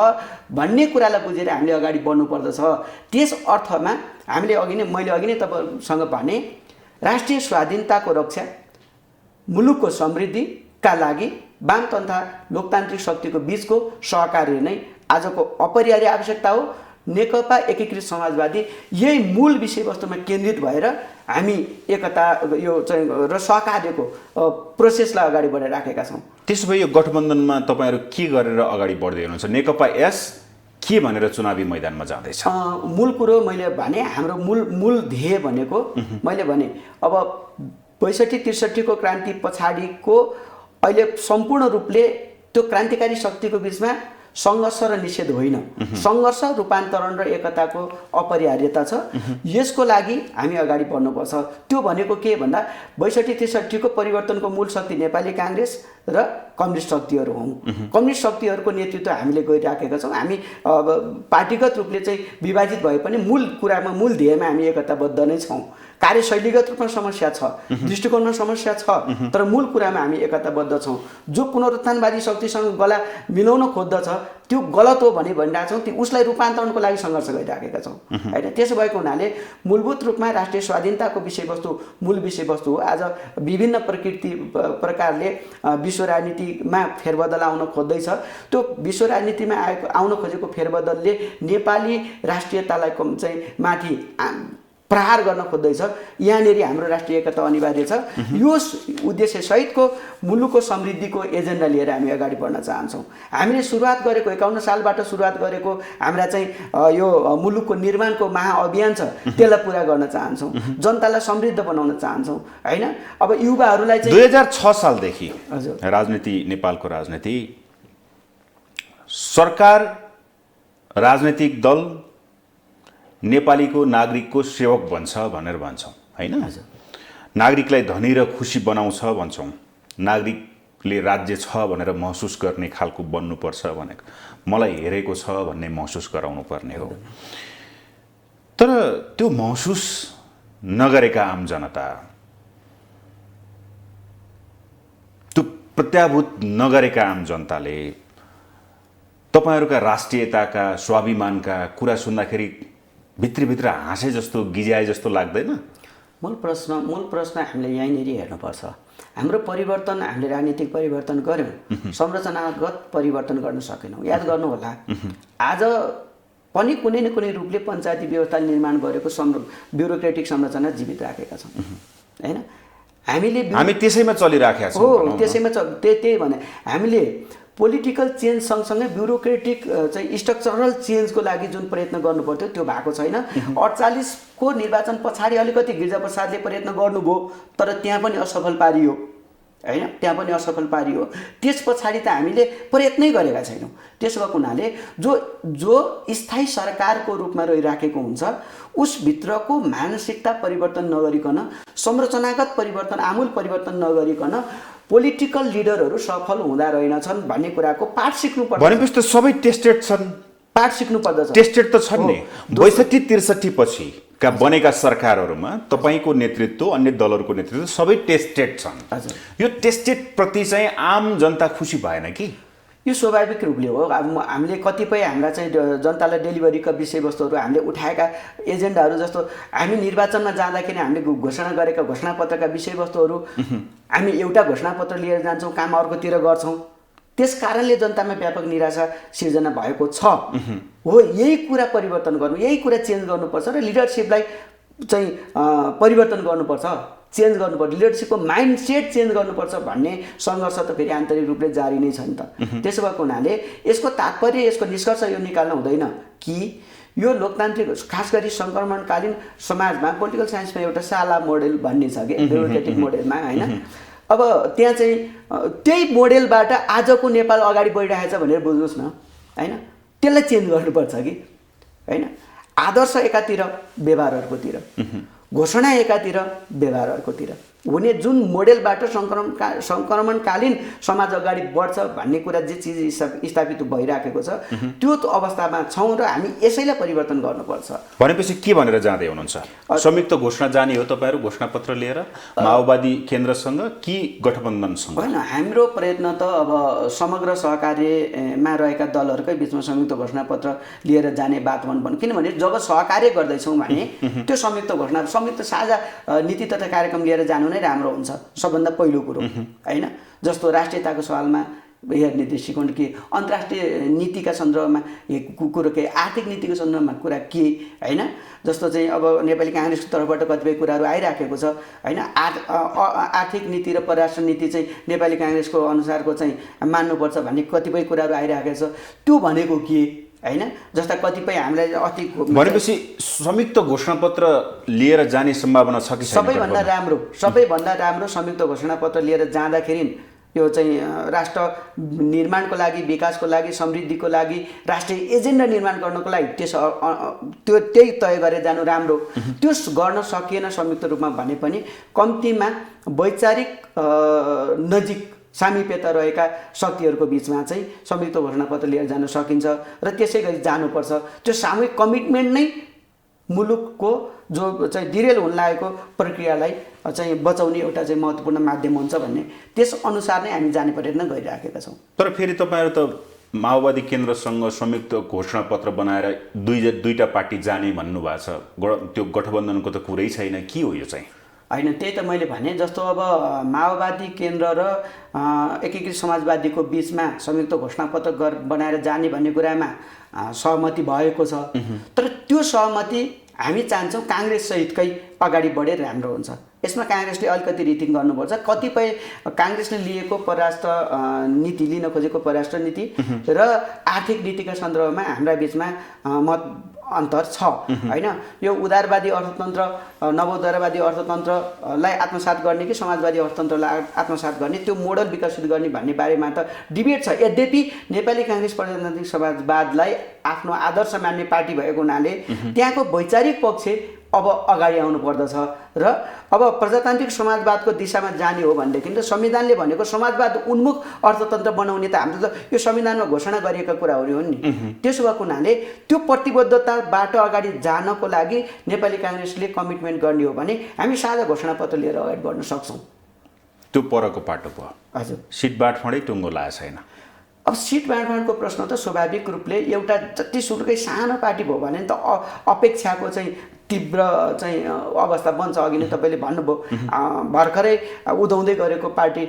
भन्ने कुरालाई बुझेर हामीले अगाडि बढ्नुपर्दछ। त्यस अर्थमा हामीले मैले अघि नै तपाईँसँग भने राष्ट्रिय स्वाधीनताको रक्षा, मुलुकको समृद्धिका लागि वाम तथा लोकतान्त्रिक शक्तिको बीचको सहकार्य नै आजको अपरिहार्य आवश्यकता हो। नेकपा एकीकृत समाजवादी यही मूल विषयवस्तुमा केन्द्रित भएर हामी एकता यो चाहिँ र सहकार्यको प्रोसेसलाई अगाडि बढाइराखेका छौँ। त्यसो भए यो गठबन्धनमा तपाईँहरू के गरेर अगाडि बढ्दै हुनुहुन्छ? नेकपा एस के भनेर चुनावी मैदानमा जाँदैछ? मूल कुरो मैले भने हाम्रो मूल ध्येय भनेको मैले भने अब 62-63 को क्रान्ति पछाडिको अहिले सम्पूर्ण रूपले त्यो क्रान्तिकारी शक्तिको बिचमा सङ्घर्ष र निषेध होइन, सङ्घर्ष, रूपान्तरण र एकताको अपरिहार्यता छ। यसको लागि हामी अगाडि बढ्नुपर्छ। त्यो भनेको के भन्दा 62-63 को परिवर्तनको मूल शक्ति नेपाली काङ्ग्रेस र कम्युनिस्ट शक्तिहरू हौँ। कम्युनिस्ट शक्तिहरूको नेतृत्व हामीले गरिराखेका छौँ। हामी पार्टीगत रूपले चाहिँ विभाजित भए पनि मूल कुरामा, मूल ध्येयमा हामी एकताबद्ध नै छौँ। कार्यशैलीगत रूपमा समस्या छ, दृष्टिकोणमा समस्या छ, तर मूल कुरामा हामी एकताबद्ध छौँ। जो पुनरुत्थानवादी शक्तिसँग गला मिलाउन खोज्दछ त्यो गलत हो भनिरहेका छौँ, ती उसलाई रूपान्तरणको लागि सङ्घर्ष गरिराखेका छौँ होइन। त्यसो भएको हुनाले मूलभूत रूपमा राष्ट्रिय स्वाधीनताको विषयवस्तु मूल विषयवस्तु हो। आज विभिन्न प्रकारले विश्व राजनीतिमा फेरबदल आउन खोज्दैछ। त्यो विश्व राजनीतिमा आउन खोजेको फेरबदलले नेपाली राष्ट्रियतालाई चाहिँ माथि प्रहार गर्न खोज्दैछ। यहाँनिर हाम्रो राष्ट्रिय एकता अनिवार्य छ। यो उद्देश्य सहितको मुलुकको समृद्धिको एजेन्डा लिएर हामी अगाडि बढ्न चाहन्छौँ। हामीले सुरुवात गरेको 51 सालबाट सुरुवात गरेको हाम्रा चाहिँ यो मुलुकको निर्माणको महाअभियान छ, त्यसलाई पुरा गर्न चाहन्छौँ। जनतालाई समृद्ध बनाउन चाहन्छौँ होइन। अब युवाहरूलाई चाहिँ 2006 सालदेखि राजनीति, नेपालको राजनीति, सरकार, राजनीतिक दल नेपालीको नागरिकको सेवक बन्छ भनेर भन्छौँ होइन। नागरिकलाई धनी र खुसी बनाउँछ भन्छौँ। नागरिकले राज्य छ भनेर महसुस गर्ने खालको बन्नुपर्छ भनेको, मलाई हेरेको छ भन्ने महसुस गराउनु पर्ने हो। तर त्यो महसुस नगरेका आम जनता, त्यो प्रत्याभूत नगरेका आम जनताले तपाईँहरूका राष्ट्रियताका, स्वाभिमानका कुरा सुन्दाखेरि भित्रभित्र हाँसे जस्तो, गिज्याए जस्तो लाग्दैन? मूल प्रश्न हामीले यहीँनिर हेर्नुपर्छ। हाम्रो परिवर्तन, हामीले राजनीतिक परिवर्तन गऱ्यौँ, संरचनागत परिवर्तन गर्न सकेनौँ। याद गर्नुहोला, आज पनि कुनै न कुनै रूपले पञ्चायती व्यवस्था निर्माण गरेको ब्युरोक्रेटिक संरचना जीवित राखेका छौँ होइन। हामी त्यसैमा चलिराखेका छौँ हो। त्यसैमा त्यही भने हामीले पोलिटिकल चेन्ज सँगसँगै ब्युरोक्रेटिक चाहिँ स्ट्रक्चरल चेन्जको लागि जुन प्रयत्न गर्नु पर्थ्यो त्यो भएको छैन। 48 को निर्वाचन पछाडि अलिकति गिरिजाप्रसादले प्रयत्न गर्नुभयो, तर त्यहाँ पनि असफल पारियो होइन, त्यहाँ पनि असफल पारियो। त्यस पछाडि त हामीले प्रयत्नै गरेका छैनौँ। त्यसो भएको हुनाले जो स्थायी सरकारको रूपमा रहिराखेको हुन्छ उसभित्रको मानसिकता परिवर्तन नगरिकन, संरचनागत परिवर्तन, आमूल परिवर्तन नगरिकन पोलिटिकल लिडरहरू सफल हुँदा रहेनछन् भन्ने कुराको पाठ सिक्नुपर्छ। भनेपछि त सबै टेस्टेड छन्, पाठ सिक्नुपर्दछ। टेस्टेड त छन् नि। 62-63 पछि का बनेका सरकारहरूमा तपाईँको नेतृत्व, अन्य दलहरूको नेतृत्व सबै टेस्टेड छन्। यो टेस्टेड प्रति चाहिँ आम जनता खुसी भएन कि? यो स्वाभाविक रूपले हो। अब हामीले कतिपय हाम्रा चाहिँ जनतालाई डेलिभरीका विषयवस्तुहरू हामीले उठाएका एजेन्डाहरू, जस्तो हामी निर्वाचनमा जाँदाखेरि हामीले घोषणा गरेका घोषणापत्रका विषयवस्तुहरू हामी एउटा घोषणापत्र लिएर जान्छौँ, काम अर्कोतिर गर्छौँ। त्यस कारणले जनतामा व्यापक निराशा सिर्जना भएको छ हो। यही कुरा परिवर्तन गर्नु, यही कुरा चेन्ज गर्नुपर्छ र लिडरसिपलाई चाहिँ परिवर्तन गर्नुपर्छ, चेन्ज गर्नुपर्छ, लिडरसिपको माइन्डसेट चेन्ज गर्नुपर्छ भन्ने सङ्घर्ष त फेरि आन्तरिक रूपले जारी नै छ नि त। त्यसो भएको हुनाले यसको तात्पर्य, यसको निष्कर्ष यो निकाल्न हुँदैन कि यो लोकतान्त्रिक, खास गरी सङ्क्रमणकालीन समाजमा पोलिटिकल साइन्समा एउटा साला मोडेल भन्ने छ कि ब्युरोक्रेटिक मोडेलमा होइन। अब त्यहाँ चाहिँ त्यही मोडेलबाट आजको नेपाल अगाडि बढिरहेछ भनेर बुझ्नुहोस् न होइन। त्यसलाई चेन्ज गर्नुपर्छ कि होइन। आदर्श एकातिर, व्यवहार अर्कोतिर, घोषणा एकातिर, व्यवहार अर्कोतिर हुने जुन मोडेलबाट सङ्क्रमणकालीन समाज अगाडि बढ्छ भन्ने कुरा जे चिज स्थापित भइराखेको छ त्यो अवस्थामा छौँ र हामी यसैलाई परिवर्तन गर्नुपर्छ। भनेपछि के भनेर जाँदै हुनुहुन्छ? संयुक्त घोषणा जाने हो तपाईँहरू घोषणापत्र लिएर माओवादी केन्द्रसँग कि गठबन्धनसँग? होइन, हाम्रो प्रयत्न त अब समग्र सहकार्यमा रहेका दलहरूकै बिचमा संयुक्त घोषणापत्र लिएर जाने वातावरण बन्यो। किनभने जब सहकार्य गर्दैछौँ भने त्यो संयुक्त साझा नीति तथा कार्यक्रम लिएर जानु नै राम्रो हुन्छ सबभन्दा पहिलो कुरो होइन। जस्तो राष्ट्रियताको सवालमा हेर्ने दृष्टिकोण के, अन्तर्राष्ट्रिय नीतिका सन्दर्भमा कुरो के, आर्थिक नीतिको सन्दर्भमा कुरा के होइन। जस्तो चाहिँ अब नेपाली काङ्ग्रेसको तर्फबाट कतिपय कुराहरू आइराखेको छ होइन। आर्थिक नीति र परराष्ट्र नीति चाहिँ नेपाली काङ्ग्रेसको अनुसारको चाहिँ मान्नुपर्छ भन्ने कतिपय कुराहरू आइराखेको छ। त्यो भनेको के होइन। जस्ता कतिपय हामीलाई अति भनेपछि संयुक्त घोषणापत्र लिएर जाने सम्भावना छ कि छैन? सबैभन्दा राम्रो संयुक्त घोषणापत्र लिएर जाँदाखेरि यो चाहिँ राष्ट्र निर्माणको लागि, विकासको लागि, समृद्धिको लागि, राष्ट्रिय एजेन्डा निर्माण गर्नको लागि त्यही तय गरेर जानु राम्रो। त्यो गर्न सकिएन संयुक्त रूपमा भने पनि कम्तीमा वैचारिक नजिक सामिप्यता रहेका शक्तिहरूको बिचमा चाहिँ संयुक्त घोषणापत्र लिएर जान सकिन्छ र त्यसै गरी जानुपर्छ। त्यो सामूहिक कमिटमेन्ट नै मुलुकको जो चाहिँ डिरेल हुन लागेको प्रक्रियालाई चाहिँ बचाउने एउटा चाहिँ महत्त्वपूर्ण माध्यम हुन्छ भन्ने त्यसअनुसार नै हामी जाने प्रयत्न गरिराखेका छौँ। तर फेरि तपाईँहरू त माओवादी केन्द्रसँग संयुक्त घोषणापत्र बनाएर दुईटा पार्टी जाने भन्नुभएको छ, त्यो गठबन्धनको त कुरै छैन, के हो यो चाहिँ? होइन, त्यही त मैले भने जस्तो अब माओवादी केन्द्र र एकीकृत समाजवादीको बिचमा संयुक्त घोषणापत्र बनाएर जाने भन्ने कुरामा सहमति भएको छ। तर त्यो सहमति हामी चाहन्छौँ काङ्ग्रेस सहितकै अगाडि बढेर राम्रो हुन्छ। यसमा काङ्ग्रेसले अलिकति रिथिङ गर्नुपर्छ। कतिपय काङ्ग्रेसले लिएको परराष्ट्र नीति, लिन खोजेको परराष्ट्र नीति र आर्थिक नीतिका सन्दर्भमा हाम्रा बिचमा मत अन्तर छ होइन। यो उदारवादी अर्थतन्त्र, नवोदारवादी अर्थतन्त्रलाई आत्मसात गर्ने कि समाजवादी अर्थतन्त्रलाई आत्मसात गर्ने, त्यो मोडल विकसित गर्ने भन्ने बारेमा त डिबेट छ। यद्यपि नेपाली काङ्ग्रेस प्रजातान्त्रिक समाजवादलाई आफ्नो आदर्श मान्ने पार्टी भएको हुनाले त्यहाँको वैचारिक पक्ष अब अगाडि आउनु पर्दछ र अब प्रजातान्त्रिक समाजवादको दिशामा जाने हो भनेदेखि त संविधानले भनेको समाजवाद उन्मुख अर्थतन्त्र बनाउने त हाम्रो त यो संविधानमा घोषणा गरिएका कुराहरू हुन् नि। त्यसो भएको हुनाले त्यो प्रतिबद्धताबाट अगाडि जानको लागि नेपाली काङ्ग्रेसले कमिटमेन्ट गर्ने हो भने हामी साझा घोषणापत्र लिएर अगाडि बढ्न सक्छौँ। त्यो परको पाटो भयो। हजुर, सिट बाँडफाँडै टुङ्गो लागेको छैन। अब सिट बाँडफाँडको प्रश्न त स्वाभाविक रूपले एउटा जति सुरुकै सानो पार्टी भयो भने त अपेक्षाको चाहिँ तीव्र चाहिँ अवस्था बन्छ। अघि नै तपाईँले भन्नुभयो भर्खरै उदाउँदै गरेको पार्टी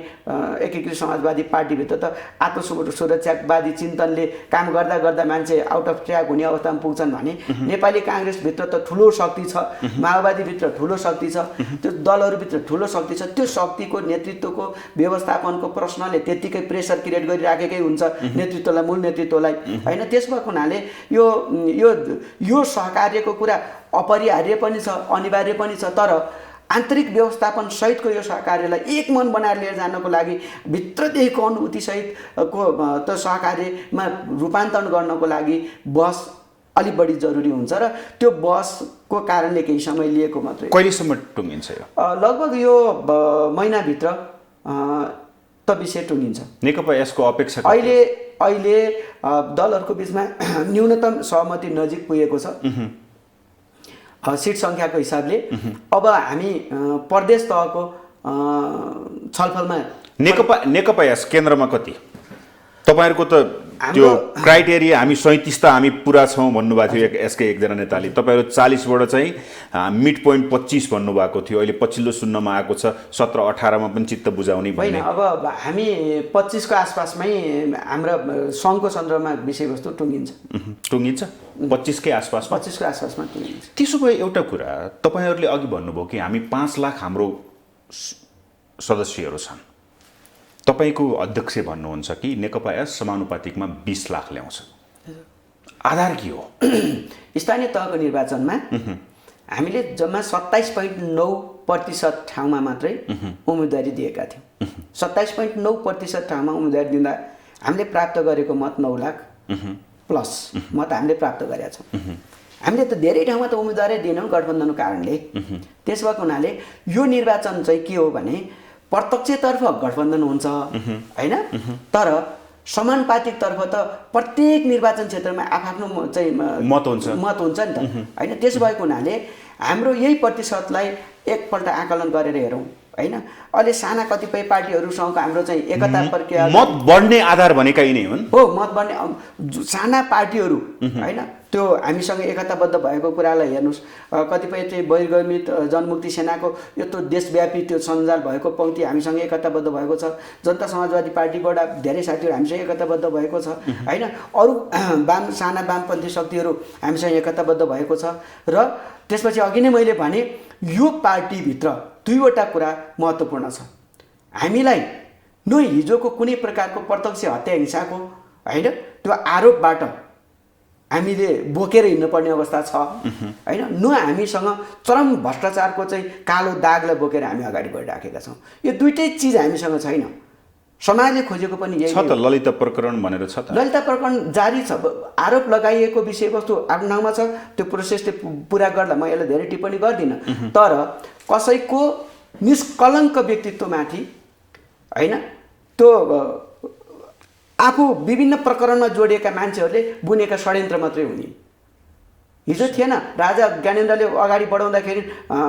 एकीकृत समाजवादी पार्टीभित्र त आत्मसुरक्षावादी चिन्तनले काम गर्दा गर्दा मान्छे आउट अफ ट्र्याक हुने अवस्थामा पुग्छन् भने नेपाली काङ्ग्रेसभित्र त ठुलो शक्ति छ, माओवादीभित्र ठुलो शक्ति छ, त्यो दलहरूभित्र ठुलो शक्ति छ। त्यो शक्तिको नेतृत्वको व्यवस्थापनको प्रश्नले त्यत्तिकै प्रेसर क्रिएट गरिराखेकै हुन्छ नेतृत्वलाई, मूल नेतृत्वलाई होइन। त्यस भएको हुनाले यो यो यो सहकार्यको कुरा अपरिहार्य पनि छ, अनिवार्य पनि छ। तर आन्तरिक व्यवस्थापन सहितको यो सहकार्यलाई एक मन बनाएर लिएर जानको लागि भित्रदेखिको अनुभूति सहितको त सहकार्यमा रूपान्तरण गर्नको लागि बहस अलिक बढी जरुरी हुन्छ र त्यो बहसको कारणले केही समय लिएको मात्रै। कहिलेसम्म टुङ्गिन्छ यो? लगभग यो महिनाभित्र त विषय टुङ्गिन्छ। नेकपा यसको अपेक्षा अहिले दलहरूको बिचमा न्यूनतम सहमति नजिक पुगेको छ सिट सङ्ख्याको हिसाबले। अब हामी प्रदेश तहको छलफलमा नेकपा यस केन्द्रमा कति? तपाईँहरूको त त्यो क्राइटेरिया हामी 37 त हामी पुरा छौँ भन्नुभएको थियो यसकै एकजना नेताले। तपाईँहरू 40बाट चाहिँ मिड पोइन्ट 25 भन्नुभएको थियो। अहिले पछिल्लो सुन्नमा आएको छ 17-18 मा पनि चित्त बुझाउने होइन। अब हामी 25 को आसपासमै हाम्रो सङ्घको सन्दर्भमा विषयवस्तु टुङ्गिन्छ 25 कै आसपास 25 को आसपासमा टुङ्गिन्छ। त्यसो भए एउटा कुरा तपाईँहरूले अघि भन्नुभयो कि हामी 5 लाख हाम्रो सदस्यहरू छन्। तपाईँको अध्यक्ष भन्नुहुन्छ कि नेकपा यस समानुपातिकमा 20 लाख ल्याउँछ। आधार के हो? स्थानीय तहको निर्वाचनमा हामीले जम्मा 27.9% ठाउँमा मात्रै उम्मेदवारी दिएका थियौँ। 27.9% ठाउँमा उम्मेदवारी दिँदा हामीले प्राप्त गरेको मत 9 लाख प्लस मत हामीले प्राप्त गरेका छौँ। हामीले त धेरै ठाउँमा त उम्मेदवारै दिएनौँ गठबन्धनको कारणले। त्यस भएको हुनाले यो निर्वाचन चाहिँ के हो भने प्रत्यक्षतर्फ गठबन्धन हुन्छ होइन, तर समानुपातिकतर्फ त प्रत्येक निर्वाचन क्षेत्रमा आफ्नो चाहिँ मत हुन्छ नि त होइन। त्यसो भएको हुनाले हाम्रो यही प्रतिशतलाई एकपल्ट आकलन गरेर हेरौँ होइन। अहिले साना कतिपय पार्टीहरूसँग हाम्रो चाहिँ एकता प्रक्रिया मत बढ्ने आधार भनेका यिनै हुन् हो। मत बढ्ने साना पार्टीहरू होइन, त्यो हामीसँग एकताबद्ध भएको कुरालाई हेर्नुहोस्। कतिपय चाहिँ बहिर्गमित जनमुक्ति सेनाको यो त देशव्यापी त्यो सञ्जाल भएको पङ्क्ति हामीसँग एकताबद्ध भएको छ। जनता समाजवादी पार्टीबाट धेरै साथीहरू हामीसँग एकताबद्ध भएको छ होइन। अरू साना वामपन्थी शक्तिहरू हामीसँग एकताबद्ध भएको छ। र त्यसपछि अघि नै मैले भने यो पार्टीभित्र दुईवटा कुरा महत्त्वपूर्ण छ। हामीलाई न हिजोको कुनै प्रकारको प्रत्यक्ष हत्या हिंसाको होइन त्यो आरोपबाट हामीले बोकेर हिँड्नुपर्ने अवस्था छ होइन, न हामीसँग चरम भ्रष्टाचारको चाहिँ कालो दागलाई बोकेर हामी अगाडि बढिराखेका छौँ। यो दुइटै चिज हामीसँग छैन। समाजले खोजेको पनि यही छ त। ललिता प्रकरण भनेर छ त। ललिता प्रकरण जारी छ। आरोप लगाइएको विषयवस्तु आफ्नो ठाउँमा छ। त्यो प्रोसेसले पुरा गर्दा म यसलाई धेरै टिप्पणी गर्दिनँ। तर कसैको निष्कलङ्क व्यक्तित्वमाथि होइन त्यो आफू विभिन्न प्रकरणमा जोडिएका मान्छेहरूले बुनेका षड्यन्त्र मात्रै हुने। हिजो थिएन राजा ज्ञानेन्द्रले अगाडि बढाउँदाखेरि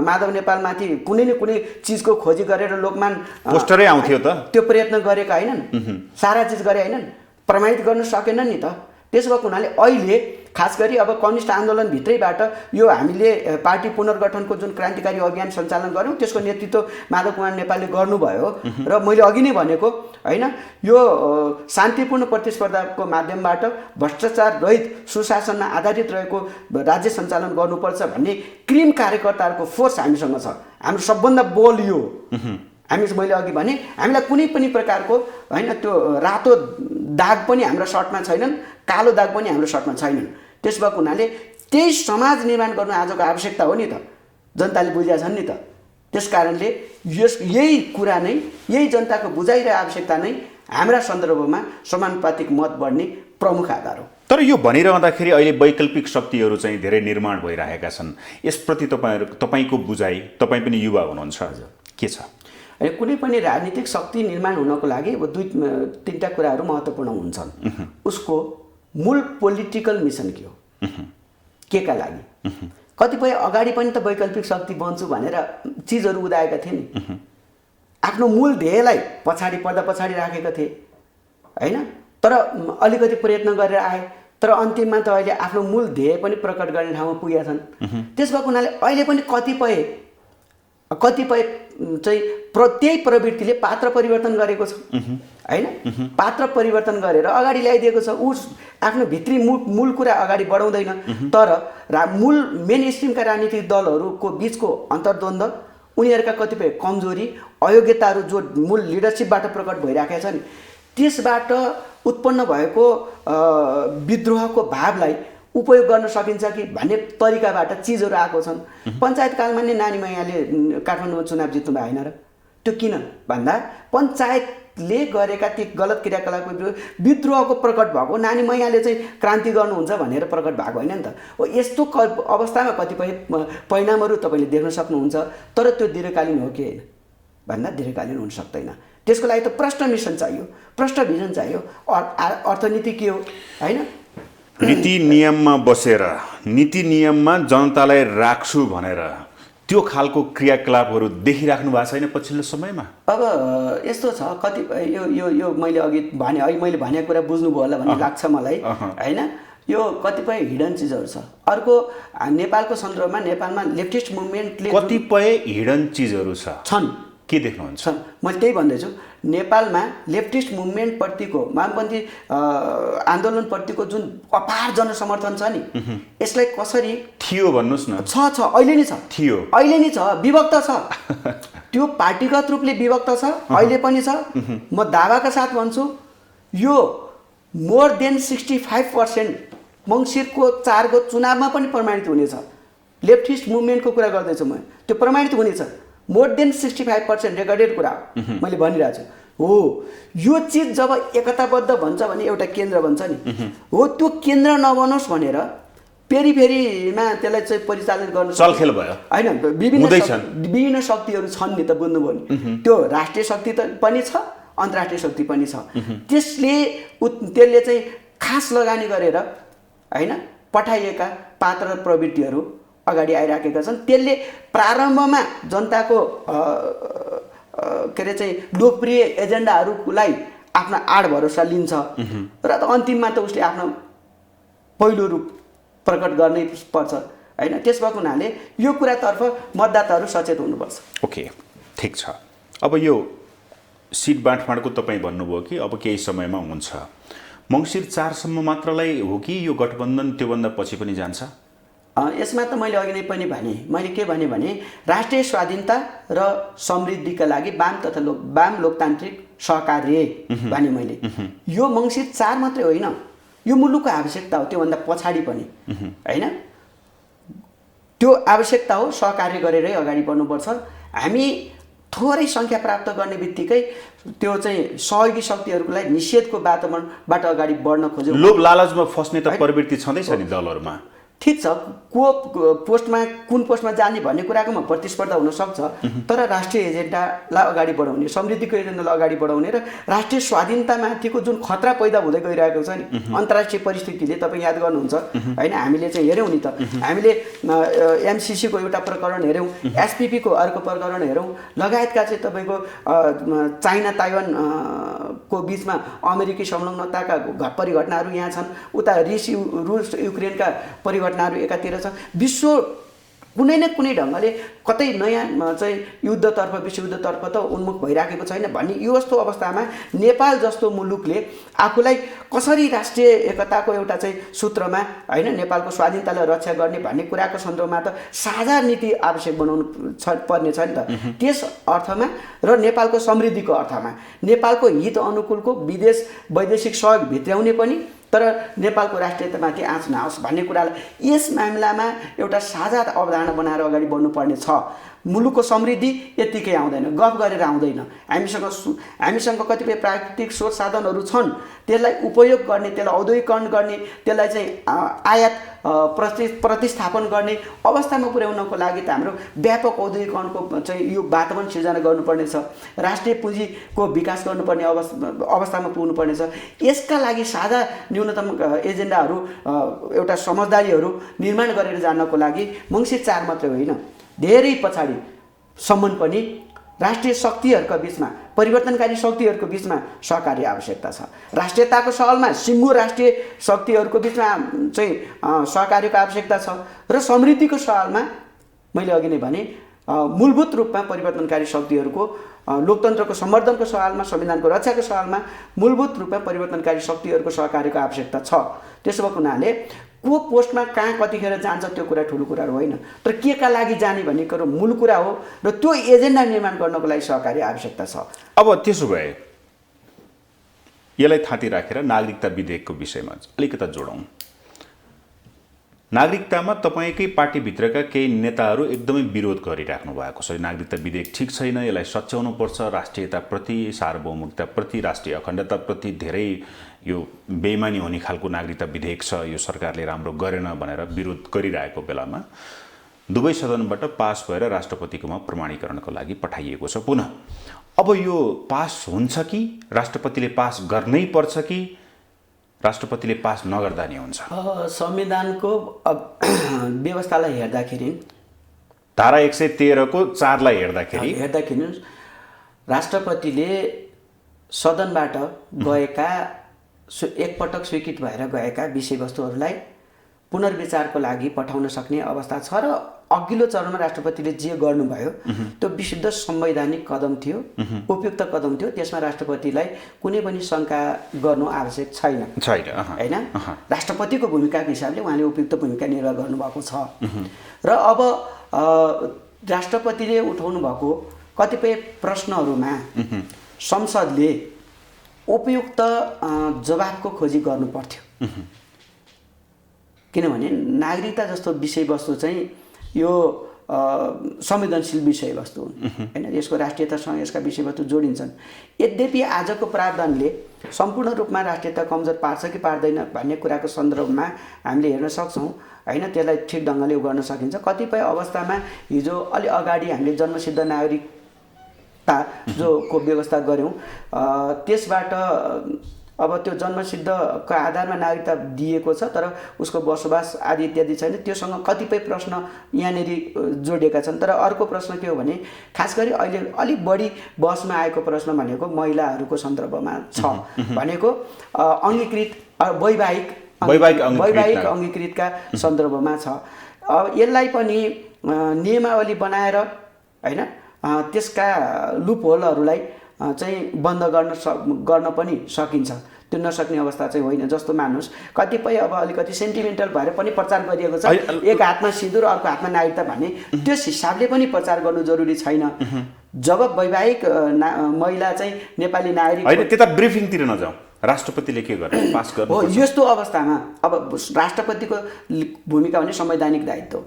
माधव नेपालमाथि कुनै न कुनै चिजको खोजी गरेर लोकमान पोस्टरै आउँथ्यो त त्यो प्रयत्न गरेका होइनन् सारा चिज गरे होइनन् प्रमाणित गर्न सकेनन् नि त त्यसो भएको हुनाले अहिले खास गरी अब कम्युनिस्ट आन्दोलनभित्रैबाट यो हामीले पार्टी पुनर्गठनको जुन क्रान्तिकारी अभियान सञ्चालन गऱ्यौँ त्यसको नेतृत्व माधव कुमार नेपालले गर्नुभयो र मैले अघि नै भनेको होइन यो शान्तिपूर्ण प्रतिस्पर्धाको माध्यमबाट भ्रष्टाचार रहित सुशासनमा आधारित रहेको राज्य सञ्चालन गर्नुपर्छ भन्ने क्रिम कार्यकर्ताहरूको फोर्स हामीसँग छ हाम्रो सबभन्दा बलियो मैले अघि भने हामीलाई कुनै पनि प्रकारको होइन त्यो रातो दाग पनि हाम्रो सर्टमा छैनन् कालो दाग पनि हाम्रो सर्टमा छैनन् त्यस भएको हुनाले त्यही समाज निर्माण गर्नु आजको आवश्यकता हो नि त जनताले बुझेका छन् नि त त्यस कारणले यही कुरा नै यही जनताको बुझाइ र आवश्यकता नै हाम्रा सन्दर्भमा समानुपातिक मत बढ्ने प्रमुख आधार हो तर यो भनिरहँदाखेरि अहिले वैकल्पिक शक्तिहरू चाहिँ धेरै निर्माण भइरहेका छन् यसप्रति तपाईँको बुझाइ तपाईँ पनि युवा हुनुहुन्छ के छ कुनै पनि राजनीतिक शक्ति निर्माण हुनको लागि अब दुई तीनटा कुराहरू महत्त्वपूर्ण हुन्छन् उसको मूल पोलिटिकल मिसन के हो केका लागि कतिपय अगाडि पनि त वैकल्पिक शक्ति बन्छु भनेर चिजहरू उदाएका थिए नि आफ्नो मूल ध्येयलाई पछाडि राखेका थिए होइन तर अलिकति प्रयत्न गरेर आए तर अन्तिममा त अहिले आफ्नो मूल ध्येय पनि प्रकट गर्ने ठाउँमा पुगेका छन् त्यस भएको हुनाले अहिले पनि कतिपय चाहिँ त्यही प्रवृत्तिले पात्र परिवर्तन गरेको छ होइन पात्र परिवर्तन गरेर अगाडि ल्याइदिएको छ ऊ आफ्नो भित्री मूल कुरा अगाडि बढाउँदैन तर मूल मेन स्ट्रिमका राजनीतिक दलहरूको बिचको अन्तर्द्वन्द्व उनीहरूका कतिपय कमजोरी अयोग्यताहरू जो मूल लिडरसिपबाट प्रकट भइराखेका छन् त्यसबाट उत्पन्न भएको विद्रोहको भावलाई उपयोग गर्न सकिन्छ कि भन्ने तरिकाबाट चिजहरू आएको छन् पञ्चायतकालमा नै नानी मैयाले काठमाडौँमा चुनाव जित्नु भएन र त्यो किन भन्दा पञ्चायतले गरेका ती गलत क्रियाकलापको विद्रोहको प्रकट भएको नानी मैयाले चाहिँ क्रान्ति गर्नुहुन्छ भनेर प्रकट भएको होइन नि त हो यस्तो अवस्थामा कतिपय परिणामहरू तपाईँले देख्न सक्नुहुन्छ तर त्यो दीर्घकालीन हो कि होइन भन्दा दीर्घकालीन हुन सक्दैन त्यसको लागि त प्रष्ट मिसन चाहियो प्रष्ट भिजन चाहियो अर्थनीति के हो होइन नीति नियममा बसेर नीति नियममा जनतालाई राख्छु भनेर त्यो खालको क्रियाकलापहरू देखिराख्नु भएको छैन पछिल्लो समयमा अब यस्तो छ कतिपय यो मैले अघि भने अहिले मैले भनेको कुरा बुझ्नुभयो होला भन्ने लाग्छ मलाई होइन यो कतिपय हिडन चिजहरू छ अर्को नेपालको सन्दर्भमा नेपालमा लेफ्टिस्ट मुभमेन्टले कतिपय हिडन चिजहरू छन् के देख्नुहुन्छ मैले त्यही भन्दैछु नेपालमा लेफ्टिस्ट मुभमेन्टप्रतिको वामपन्थी आन्दोलनप्रतिको जुन अपार जनसमर्थन छ नि यसलाई कसरी थियो भन्नुहोस् न छ अहिले नै छ थियो अहिले नै छ विभक्त छ त्यो पार्टीगत रूपले विभक्त छ अहिले पनि छ म दावाका साथ भन्छु यो मोर देन 65% मङ्सिरको 4 गते चुनावमा पनि प्रमाणित हुनेछ लेफ्टिस्ट मुभमेन्टको कुरा गर्दैछु म त्यो प्रमाणित हुनेछ मोर देन 65% रेकर्डेड कुरा मैले भनिरहेको छु हो यो चिज जब एकताबद्ध भन्छ भने एउटा केन्द्र भन्छ नि हो त्यो केन्द्र नबनोस् भनेर फेरिमा त्यसलाई चाहिँ परिचालन गर्नु चलखेल भयो होइन विभिन्न शक्तिहरू छन् नि त बुझ्नुभयो नि त्यो राष्ट्रिय शक्ति त पनि छ अन्तर्राष्ट्रिय शक्ति पनि छ त्यसले चाहिँ खास लगानी गरेर होइन पठाइएका पात्र प्रवृत्तिहरू अगाडि आइराखेका छन् त्यसले प्रारम्भमा जनताको के अरे चाहिँ लोकप्रिय एजेन्डाहरूलाई आफ्नो आड भरोसा लिन्छ र अन्तिममा त उसले आफ्नो पहिलो रूप प्रकट गर्नै पर्छ होइन त्यस भएको हुनाले यो कुरातर्फ मतदाताहरू सचेत हुनुपर्छ ओके ठिक छ अब यो सिट बाँडफाँडको तपाईँ भन्नुभयो कि अब केही समयमा हुन्छ मङ्सिर 4 सम्म मात्रलाई हो कि यो गठबन्धन त्योभन्दा पछि पनि जान्छ यसमा त मैले अघि नै पनि भने मैले के भने राष्ट्रिय स्वाधीनता र समृद्धिका लागि वाम लोकतान्त्रिक सहकार्य भने मैले यो मङ्सिर 4 मात्रै होइन यो मुलुकको आवश्यकता हो त्योभन्दा पछाडि पनि होइन त्यो आवश्यकता हो सहकार्य गरेरै अगाडि बढ्नुपर्छ हामी थोरै सङ्ख्या प्राप्त गर्ने बित्तिकै त्यो चाहिँ सहयोगी शक्तिहरूको लागि निषेधको वातावरणबाट अगाडि बढ्न खोज्यो लोभ लालचमा फस्ने त प्रवृत्ति छँदैछ नि दलहरूमा ठिक छ पोस्टमा कुन पोस्टमा जाने भन्ने कुराकोमा प्रतिस्पर्धा हुनसक्छ, तर राष्ट्रिय एजेन्डालाई अगाडि बढाउने, समृद्धिको एजेन्डालाई अगाडि बढाउने र राष्ट्रिय स्वाधीनतामाथिको जुन खतरा पैदा हुँदै गइरहेको छ नि अन्तर्राष्ट्रिय परिस्थितिले, तपाईँ याद गर्नुहुन्छ होइन, हामीले चाहिँ हेऱ्यौँ नि त, हामीले एमसिसीको एउटा प्रकरण हेऱ्यौँ, एसपिपीको अर्को प्रकरण हेऱ्यौँ, लगायतका चाहिँ तपाईँको चाइना ताइवानको बिचमा अमेरिकी संलग्नताका परिघटनाहरू यहाँ छन्, उता रुस युक्रेनका परिघटनाहरू एकातिर छ। विश्व कुनै न कुनै ढङ्गले कतै नयाँ चाहिँ युद्धतर्फ विश्वयुद्धतर्फ त उन्मुख भइराखेको छैन भन्ने यो जस्तो अवस्थामा नेपाल जस्तो मुलुकले आफूलाई कसरी राष्ट्रिय एकताको एउटा चाहिँ सूत्रमा होइन नेपालको स्वाधीनतालाई रक्षा गर्ने भन्ने कुराको सन्दर्भमा त साझा नीति आवश्यक बनाउनु पर्ने छ नि त। त्यस अर्थमा र नेपालको समृद्धिको अर्थमा नेपालको हित अनुकूलको वैदेशिक सहयोग भित्र्याउने पनि, तर नेपालको राष्ट्रियतामाथि आँच नआओस् भन्ने कुरालाई यस मामिलामा एउटा साझा अवधारणा बनाएर अगाडि बढ्नुपर्ने छ। मुलुकको समृद्धि यत्तिकै आउँदैन, गफ गरेर आउँदैन। हामीसँग कतिपय प्राकृतिक स्रोत साधनहरू छन्, त्यसलाई उपयोग गर्ने, त्यसलाई औद्योगिकरण गर्ने, त्यसलाई चाहिँ आयात प्रतिस्थापन गर्ने अवस्थामा पुर्याउनको लागि त हाम्रो व्यापक औद्योगिकरणको चाहिँ यो वातावरण सिर्जना गर्नुपर्ने छ, राष्ट्रिय पुँजीको विकास गर्नुपर्ने अवस्थामा पुग्नुपर्ने छ। यसका लागि साझा न्यूनतम एजेन्डाहरू एउटा समझदारीहरू निर्माण गरेर जानको लागि मङ्सिर 4 मात्रै होइन, धेरै पछाडिसम्म पनि राष्ट्रिय शक्तिहरूका बिचमा, परिवर्तनकारी शक्तिहरूको बिचमा सहकार्य आवश्यकता छ। राष्ट्रियताको सवालमा सिङ्गो राष्ट्रिय शक्तिहरूको बिचमा चाहिँ सहकार्यको आवश्यकता छ र समृद्धिको सवालमा मैले अघि नै भने मूलभूत रूपमा परिवर्तनकारी शक्तिहरूको लोकतन्त्रको सम्वर्धनको सवालमा, संविधानको रक्षाको सवालमा मूलभूत रूपमा परिवर्तनकारी शक्तिहरूको सहकार्यको आवश्यकता छ। त्यसो भएको हुनाले को पोस्टमा कहाँ कतिखेर जान्छ त्यो कुरा ठुलो कुराहरू होइन, तर के का लागि जाने भन्ने कुरो मूल कुरा हो र त्यो एजेन्डा निर्माण गर्नको लागि सहकार्य आवश्यकता छ। अब त्यसो भए यसलाई थाँती राखेर नागरिकता विधेयकको विषयमा अलिकता जोडौँ। नागरिकतामा तपाईँकै पार्टीभित्रका केही नेताहरू एकदमै विरोध गरिराख्नु भएको छ। नागरिकता विधेयक ठिक छैन, यसलाई सच्याउनुपर्छ, राष्ट्रियताप्रति, सार्वभौमिकताप्रति, राष्ट्रिय अखण्डताप्रति धेरै यो बेइमानी हुने खालको नागरिकता विधेयक छ, यो सरकारले राम्रो गरेन भनेर विरोध गरिरहेको बेलामा दुवै सदनबाट पास भएर राष्ट्रपतिकोमा प्रमाणीकरणको लागि पठाइएको छ पुनः। अब यो पास हुन्छ कि राष्ट्रपतिले पास गर्नै पर्छ कि राष्ट्रपतिले पास नगर्दा नि हुन्छ? संविधानको व्यवस्थालाई हेर्दाखेरि, धारा 113 को 4 लाई हेर्दाखेरि राष्ट्रपतिले सदनबाट गएका एकपटक स्वीकृत भएर गएका विषयवस्तुहरूलाई पुनर्विचारको लागि पठाउन सक्ने अवस्था छ र अघिल्लो चरणमा राष्ट्रपतिले जे गर्नुभयो त्यो विशुद्ध संवैधानिक कदम थियो, उपयुक्त कदम थियो। त्यसमा राष्ट्रपतिलाई कुनै पनि शङ्का गर्नु आवश्यक छैन हैन। राष्ट्रपतिको भूमिकाको हिसाबले उहाँले उपयुक्त भूमिका निर्वाह गर्नुभएको छ र अब राष्ट्रपतिले उठाउनु भएको कतिपय प्रश्नहरूमा संसदले उपयुक्त जवाफको खोजी गर्नु पर्थ्यो, किनभने नागरिकता जस्तो विषयवस्तु चाहिँ यो संवेदनशील विषयवस्तु हुन् हैन, यसको राष्ट्रियतासँग यसका विषयवस्तु जोडिन्छन्। यद्यपि आजको प्रावधानले सम्पूर्ण रूपमा राष्ट्रियता कमजोर पार्छ कि पार्दैन भन्ने कुराको सन्दर्भमा हामीले हेर्न सक्छौँ हैन, त्यसलाई ठिक ढङ्गले गर्न सकिन्छ। कतिपय अवस्थामा हिजो अलि अगाडि हामीले जन्मसिद्ध नागरिकता जो को व्यवस्था गऱ्यौँ, त्यसबाट अब त्यो जन्मसिद्धको आधारमा नागरिकता दिएको छ तर उसको बसोबास आदि इत्यादि छैन, त्योसँग कतिपय प्रश्न यहाँनिर जोडिएका छन्। तर अर्को प्रश्न के हो भने खास गरी अहिले अलिक बढी बहसमा आएको प्रश्न भनेको महिलाहरूको सन्दर्भमा छ, भनेको अङ्गीकृत वैवाहिक अङ्गीकृतका सन्दर्भमा छ। अब यसलाई पनि नियमावली बनाएर हैन त्यसका लुपहोलहरूलाई चाहिँ बन्द गर्न पनि सकिन्छ, त्यो नसक्ने अवस्था चाहिँ होइन। जस्तो मान्नुहोस् कतिपय अब अलिकति सेन्टिमेन्टल भएर पनि प्रचार गरिएको छ, एक हातमा सिन्दुर अर्को हातमा नागरिकता भन्ने, त्यस हिसाबले पनि प्रचार गर्नु जरुरी छैन। जब वैवाहिक महिला चाहिँ नेपाली नागरिक होइन, त्यता ब्रिफिङतिर नजाउँ, राष्ट्रपतिले के गर्ने पास गर्नु हो। यस्तो अवस्थामा अब राष्ट्रपतिको भूमिका भने संवैधानिक दायित्व,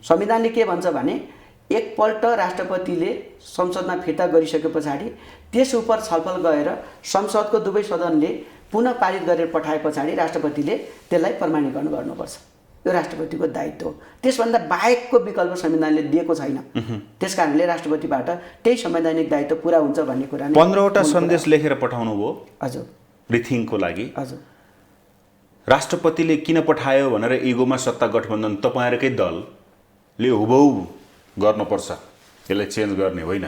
संविधानले के भन्छ भने एकपल्ट राष्ट्रपतिले संसदमा फिर्ता गरिसके पछाडि त्यस उप छलफल गएर संसदको दुवै सदनले पुनः पारित गरेर पठाए पछाडि राष्ट्रपतिले त्यसलाई प्रमाणीकरण गर्नुपर्छ। यो राष्ट्रपतिको दायित्व हो। त्यसभन्दा बाहेकको विकल्प संविधानले दिएको छैन। त्यसकारणले राष्ट्रपतिबाट त्यही संवैधानिक दायित्व पुरा हुन्छ भन्ने कुरा 15वटा सन्देश लेखेर पठाउनु भयो हजुर ब्रिथिङको लागि। हजुर राष्ट्रपतिले किन पठायो भनेर इगोमा सत्ता गठबन्धन तपाईँहरूकै दलले हुबहु गर्नुपर्छ, यसलाई चेन्ज गर्ने होइन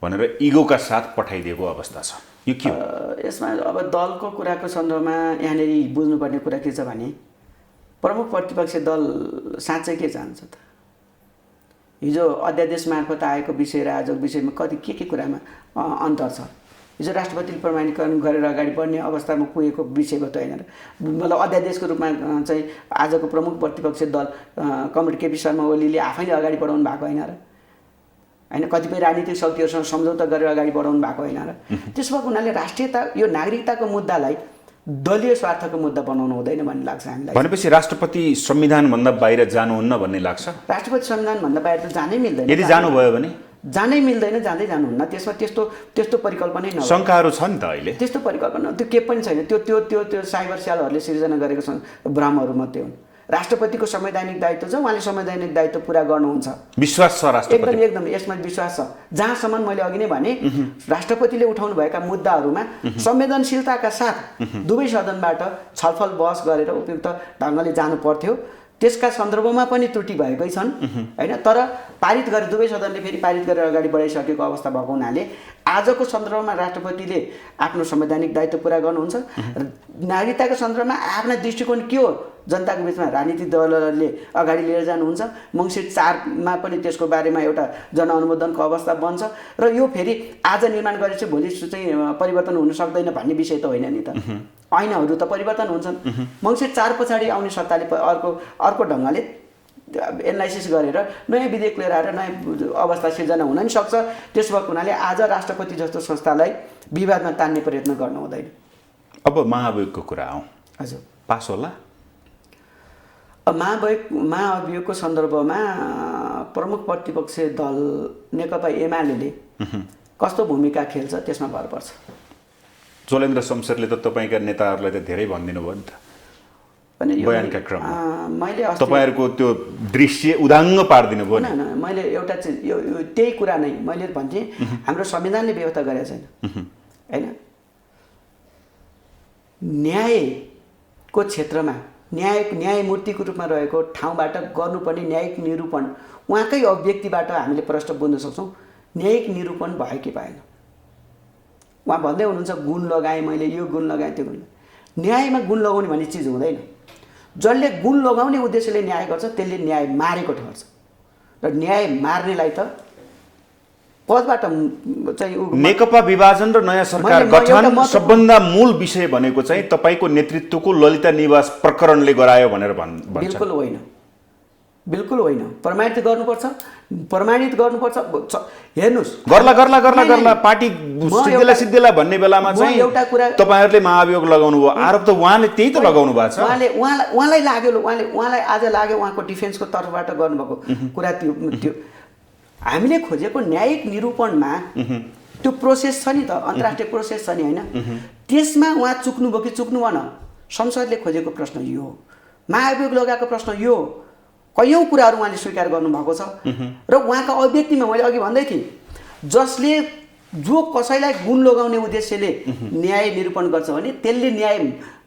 भनेर इगोका साथ पठाइदिएको अवस्था छ। यो के हो? यसमा अब दलको कुराको सन्दर्भमा यहाँनिर बुझ्नुपर्ने कुरा के छ भने प्रमुख प्रतिपक्षी दल साँच्चै के चाहन्छ त? हिजो अध्यादेश मार्फत आएको विषय र आजको विषयमा कति के कुरामा अन्तर छ। हिजो राष्ट्रपतिले प्रमाणीकरण गरेर अगाडि बढ्ने अवस्थामा पुगेको विषयमा त होइन, मतलब अध्यादेशको रूपमा चाहिँ आजको प्रमुख प्रतिपक्षी दल कमरेड केपी शर्मा ओलीले आफैले अगाडि बढाउनु भएको होइन र होइन, कतिपय राजनीतिक शक्तिहरूसँग सम्झौता गरेर अगाडि बढाउनु भएको होइन र। त्यसो भएको हुनाले राष्ट्रियता यो नागरिकताको मुद्दालाई दलीय स्वार्थको मुद्दा बनाउनु हुँदैन भन्ने लाग्छ हामीलाई। भनेपछि राष्ट्रपति संविधानभन्दा बाहिर जानुहुन्न भन्ने लाग्छ? राष्ट्रपति संविधानभन्दा बाहिर त जानै मिल्दैन। यदि जानुभयो भने जानै मिल्दैन, जाँदै जानुहुन्न। त्यसमा त्यस्तो परिकल्पनै नभए शङ्काहरू छ नि त अहिले। त्यस्तो परिकल्पना त्यो के पनि छैन। त्यो साइबर सेलहरूले सिर्जना गरेको भ्रमहरू मात्रै हुन्। राष्ट्रपतिको संवैधानिक दायित्व छ, उहाँले संवैधानिक दायित्व पुरा गर्नुहुन्छ, विश्वास छ राष्ट्रपति। एकदम यसमा विश्वास छ। जहाँसम्म मैले अघि नै भने राष्ट्रपतिले उठाउनु भएका मुद्दाहरूमा संवेदनशीलताका साथ दुवै सदनबाट छलफल बहस गरेर उपयुक्त ढङ्गले जानु पर्थ्यो। त्यसका सन्दर्भमा पनि त्रुटि भएकै छन् होइन, तर पारित गरे दुवै सदनले फेरि पारित गरेर अगाडि बढाइसकेको अवस्था भएको हुनाले आजको सन्दर्भमा राष्ट्रपतिले आफ्नो संवैधानिक दायित्व पुरा गर्नुहुन्छ। नागरिकताको सन्दर्भमा आफ्ना दृष्टिकोण के हो जनताको बिचमा राजनीतिक दलहरूले अगाडि लिएर जानुहुन्छ। मङ्सिर 4मा पनि त्यसको बारेमा एउटा जनअनुमोदनको अवस्था बन्छ र यो फेरि आज निर्माण गरेपछि भोलि चाहिँ परिवर्तन हुन सक्दैन भन्ने विषय त होइन नि त। ऐनहरू त परिवर्तन हुन्छन्। मङ्सिर 4 पछाडि आउने सत्ताले अर्को ढङ्गले एनालाइसिस गरेर नयाँ विधेयक लिएर आएर नयाँ अवस्था सिर्जना हुन नि सक्छ। त्यसो भएको हुनाले आज राष्ट्रपति जस्तो संस्थालाई विवादमा तान्ने प्रयत्न गर्नु हुँदैन। अब महाभियोगको कुरा आउँ। हजुर, पास होला? महाअभियोगको सन्दर्भमा प्रमुख प्रतिपक्षी दल नेकपा एमाले कस्तो भूमिका खेल्छ त्यसमा भर पर्छ। जोलेन्द्र शमशेरले त तपाईँका नेताहरूलाई त धेरै भनिदिनु भयो नि त बयानका क्रममा। मैले तपाईँहरूको त्यो दृश्य उदाङ्ग पारिदिनु भयो नि। मैले एउटा चाहिँ यो त्यही कुरा नै मैले भन्थेँ, हाम्रो संविधानले व्यवस्था गरेको छैन होइन। न्यायको क्षेत्रमा न्यायमूर्तिको रूपमा रहेको ठाउँबाट गर्नुपर्ने न्यायिक निरूपण उहाँकै अभिव्यक्तिबाट हामीले प्रश्न बुझ्न सक्छौँ। न्यायिक निरूपण भयो कि भएन? उहाँ भन्दै हुनुहुन्छ गुण लगाएँ मैले, यो गुण लगाएँ त्यो गुण। न्यायमा गुण लगाउने भन्ने चिज हुँदैन। जसले गुण लगाउने उद्देश्यले न्याय गर्छ त्यसले न्याय मारेको ठहर्छ र न्याय मार्नेलाई त पदबाट चाहिँ नेकपा विभाजन र नयाँ सरकार गठन सबभन्दा मूल विषय भनेको चाहिँ तपाईँको नेतृत्वको ललिता निवास प्रकरणले गरायो भनेर भन्छ। बिल्कुल होइन, बिल्कुल होइन। प्रमाणित गर्नुपर्छ। हेर्नुहोस्, गर्ला पार्टी सिद्धिला भन्ने बेलामा चाहिँ एउटा कुरा तपाईँहरूले महाभियोग लगाउनु भयो। आरोप त उहाँले त्यही त लगाउनु भएको छ। उहाँलाई लाग्यो, उहाँलाई आज लाग्यो उहाँको डिफेन्सको तर्फबाट गर्नुभएको कुरा त्यो हामीले खोजेको न्यायिक निरूपणमा त्यो प्रोसेस छ नि त, अन्तर्राष्ट्रिय प्रोसेस छ नि होइन। त्यसमा उहाँ चुक्नुभयो कि चुक्नु भएन? संसदले खोजेको प्रश्न यो हो, महाभियोग लगाएको प्रश्न यो हो। कैयौँ कुराहरू उहाँले स्वीकार गर्नुभएको छ र उहाँको अभिव्यक्तिमा मैले अघि भन्दै थिएँ, जो कसैलाई गुण लगाउने उद्देश्यले न्याय निरूपण गर्छ भने त्यसले न्याय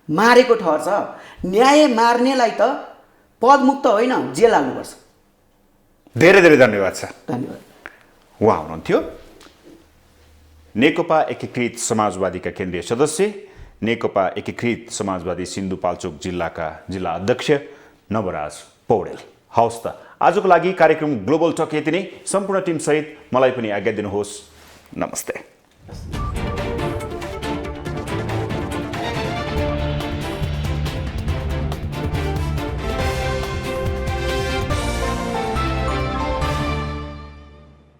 मारेको ठहर्छ। न्याय मार्नेलाई त पदमुक्त होइन, जेल हाल्नुपर्छ। धेरै धेरै धन्यवाद छ। धन्यवाद। उहाँ हुनुहुन्थ्यो नेकपा एकीकृत समाजवादीका केन्द्रीय सदस्य, नेकपा एकीकृत समाजवादी सिन्धुपाल्चोक जिल्लाका जिल्ला अध्यक्ष नवराज पौडेल। हवस् त, आजको लागि कार्यक्रम ग्लोबल टक यति नै। सम्पूर्ण टिमसहित मलाई पनि आज्ञा दिनुहोस्। नमस्ते।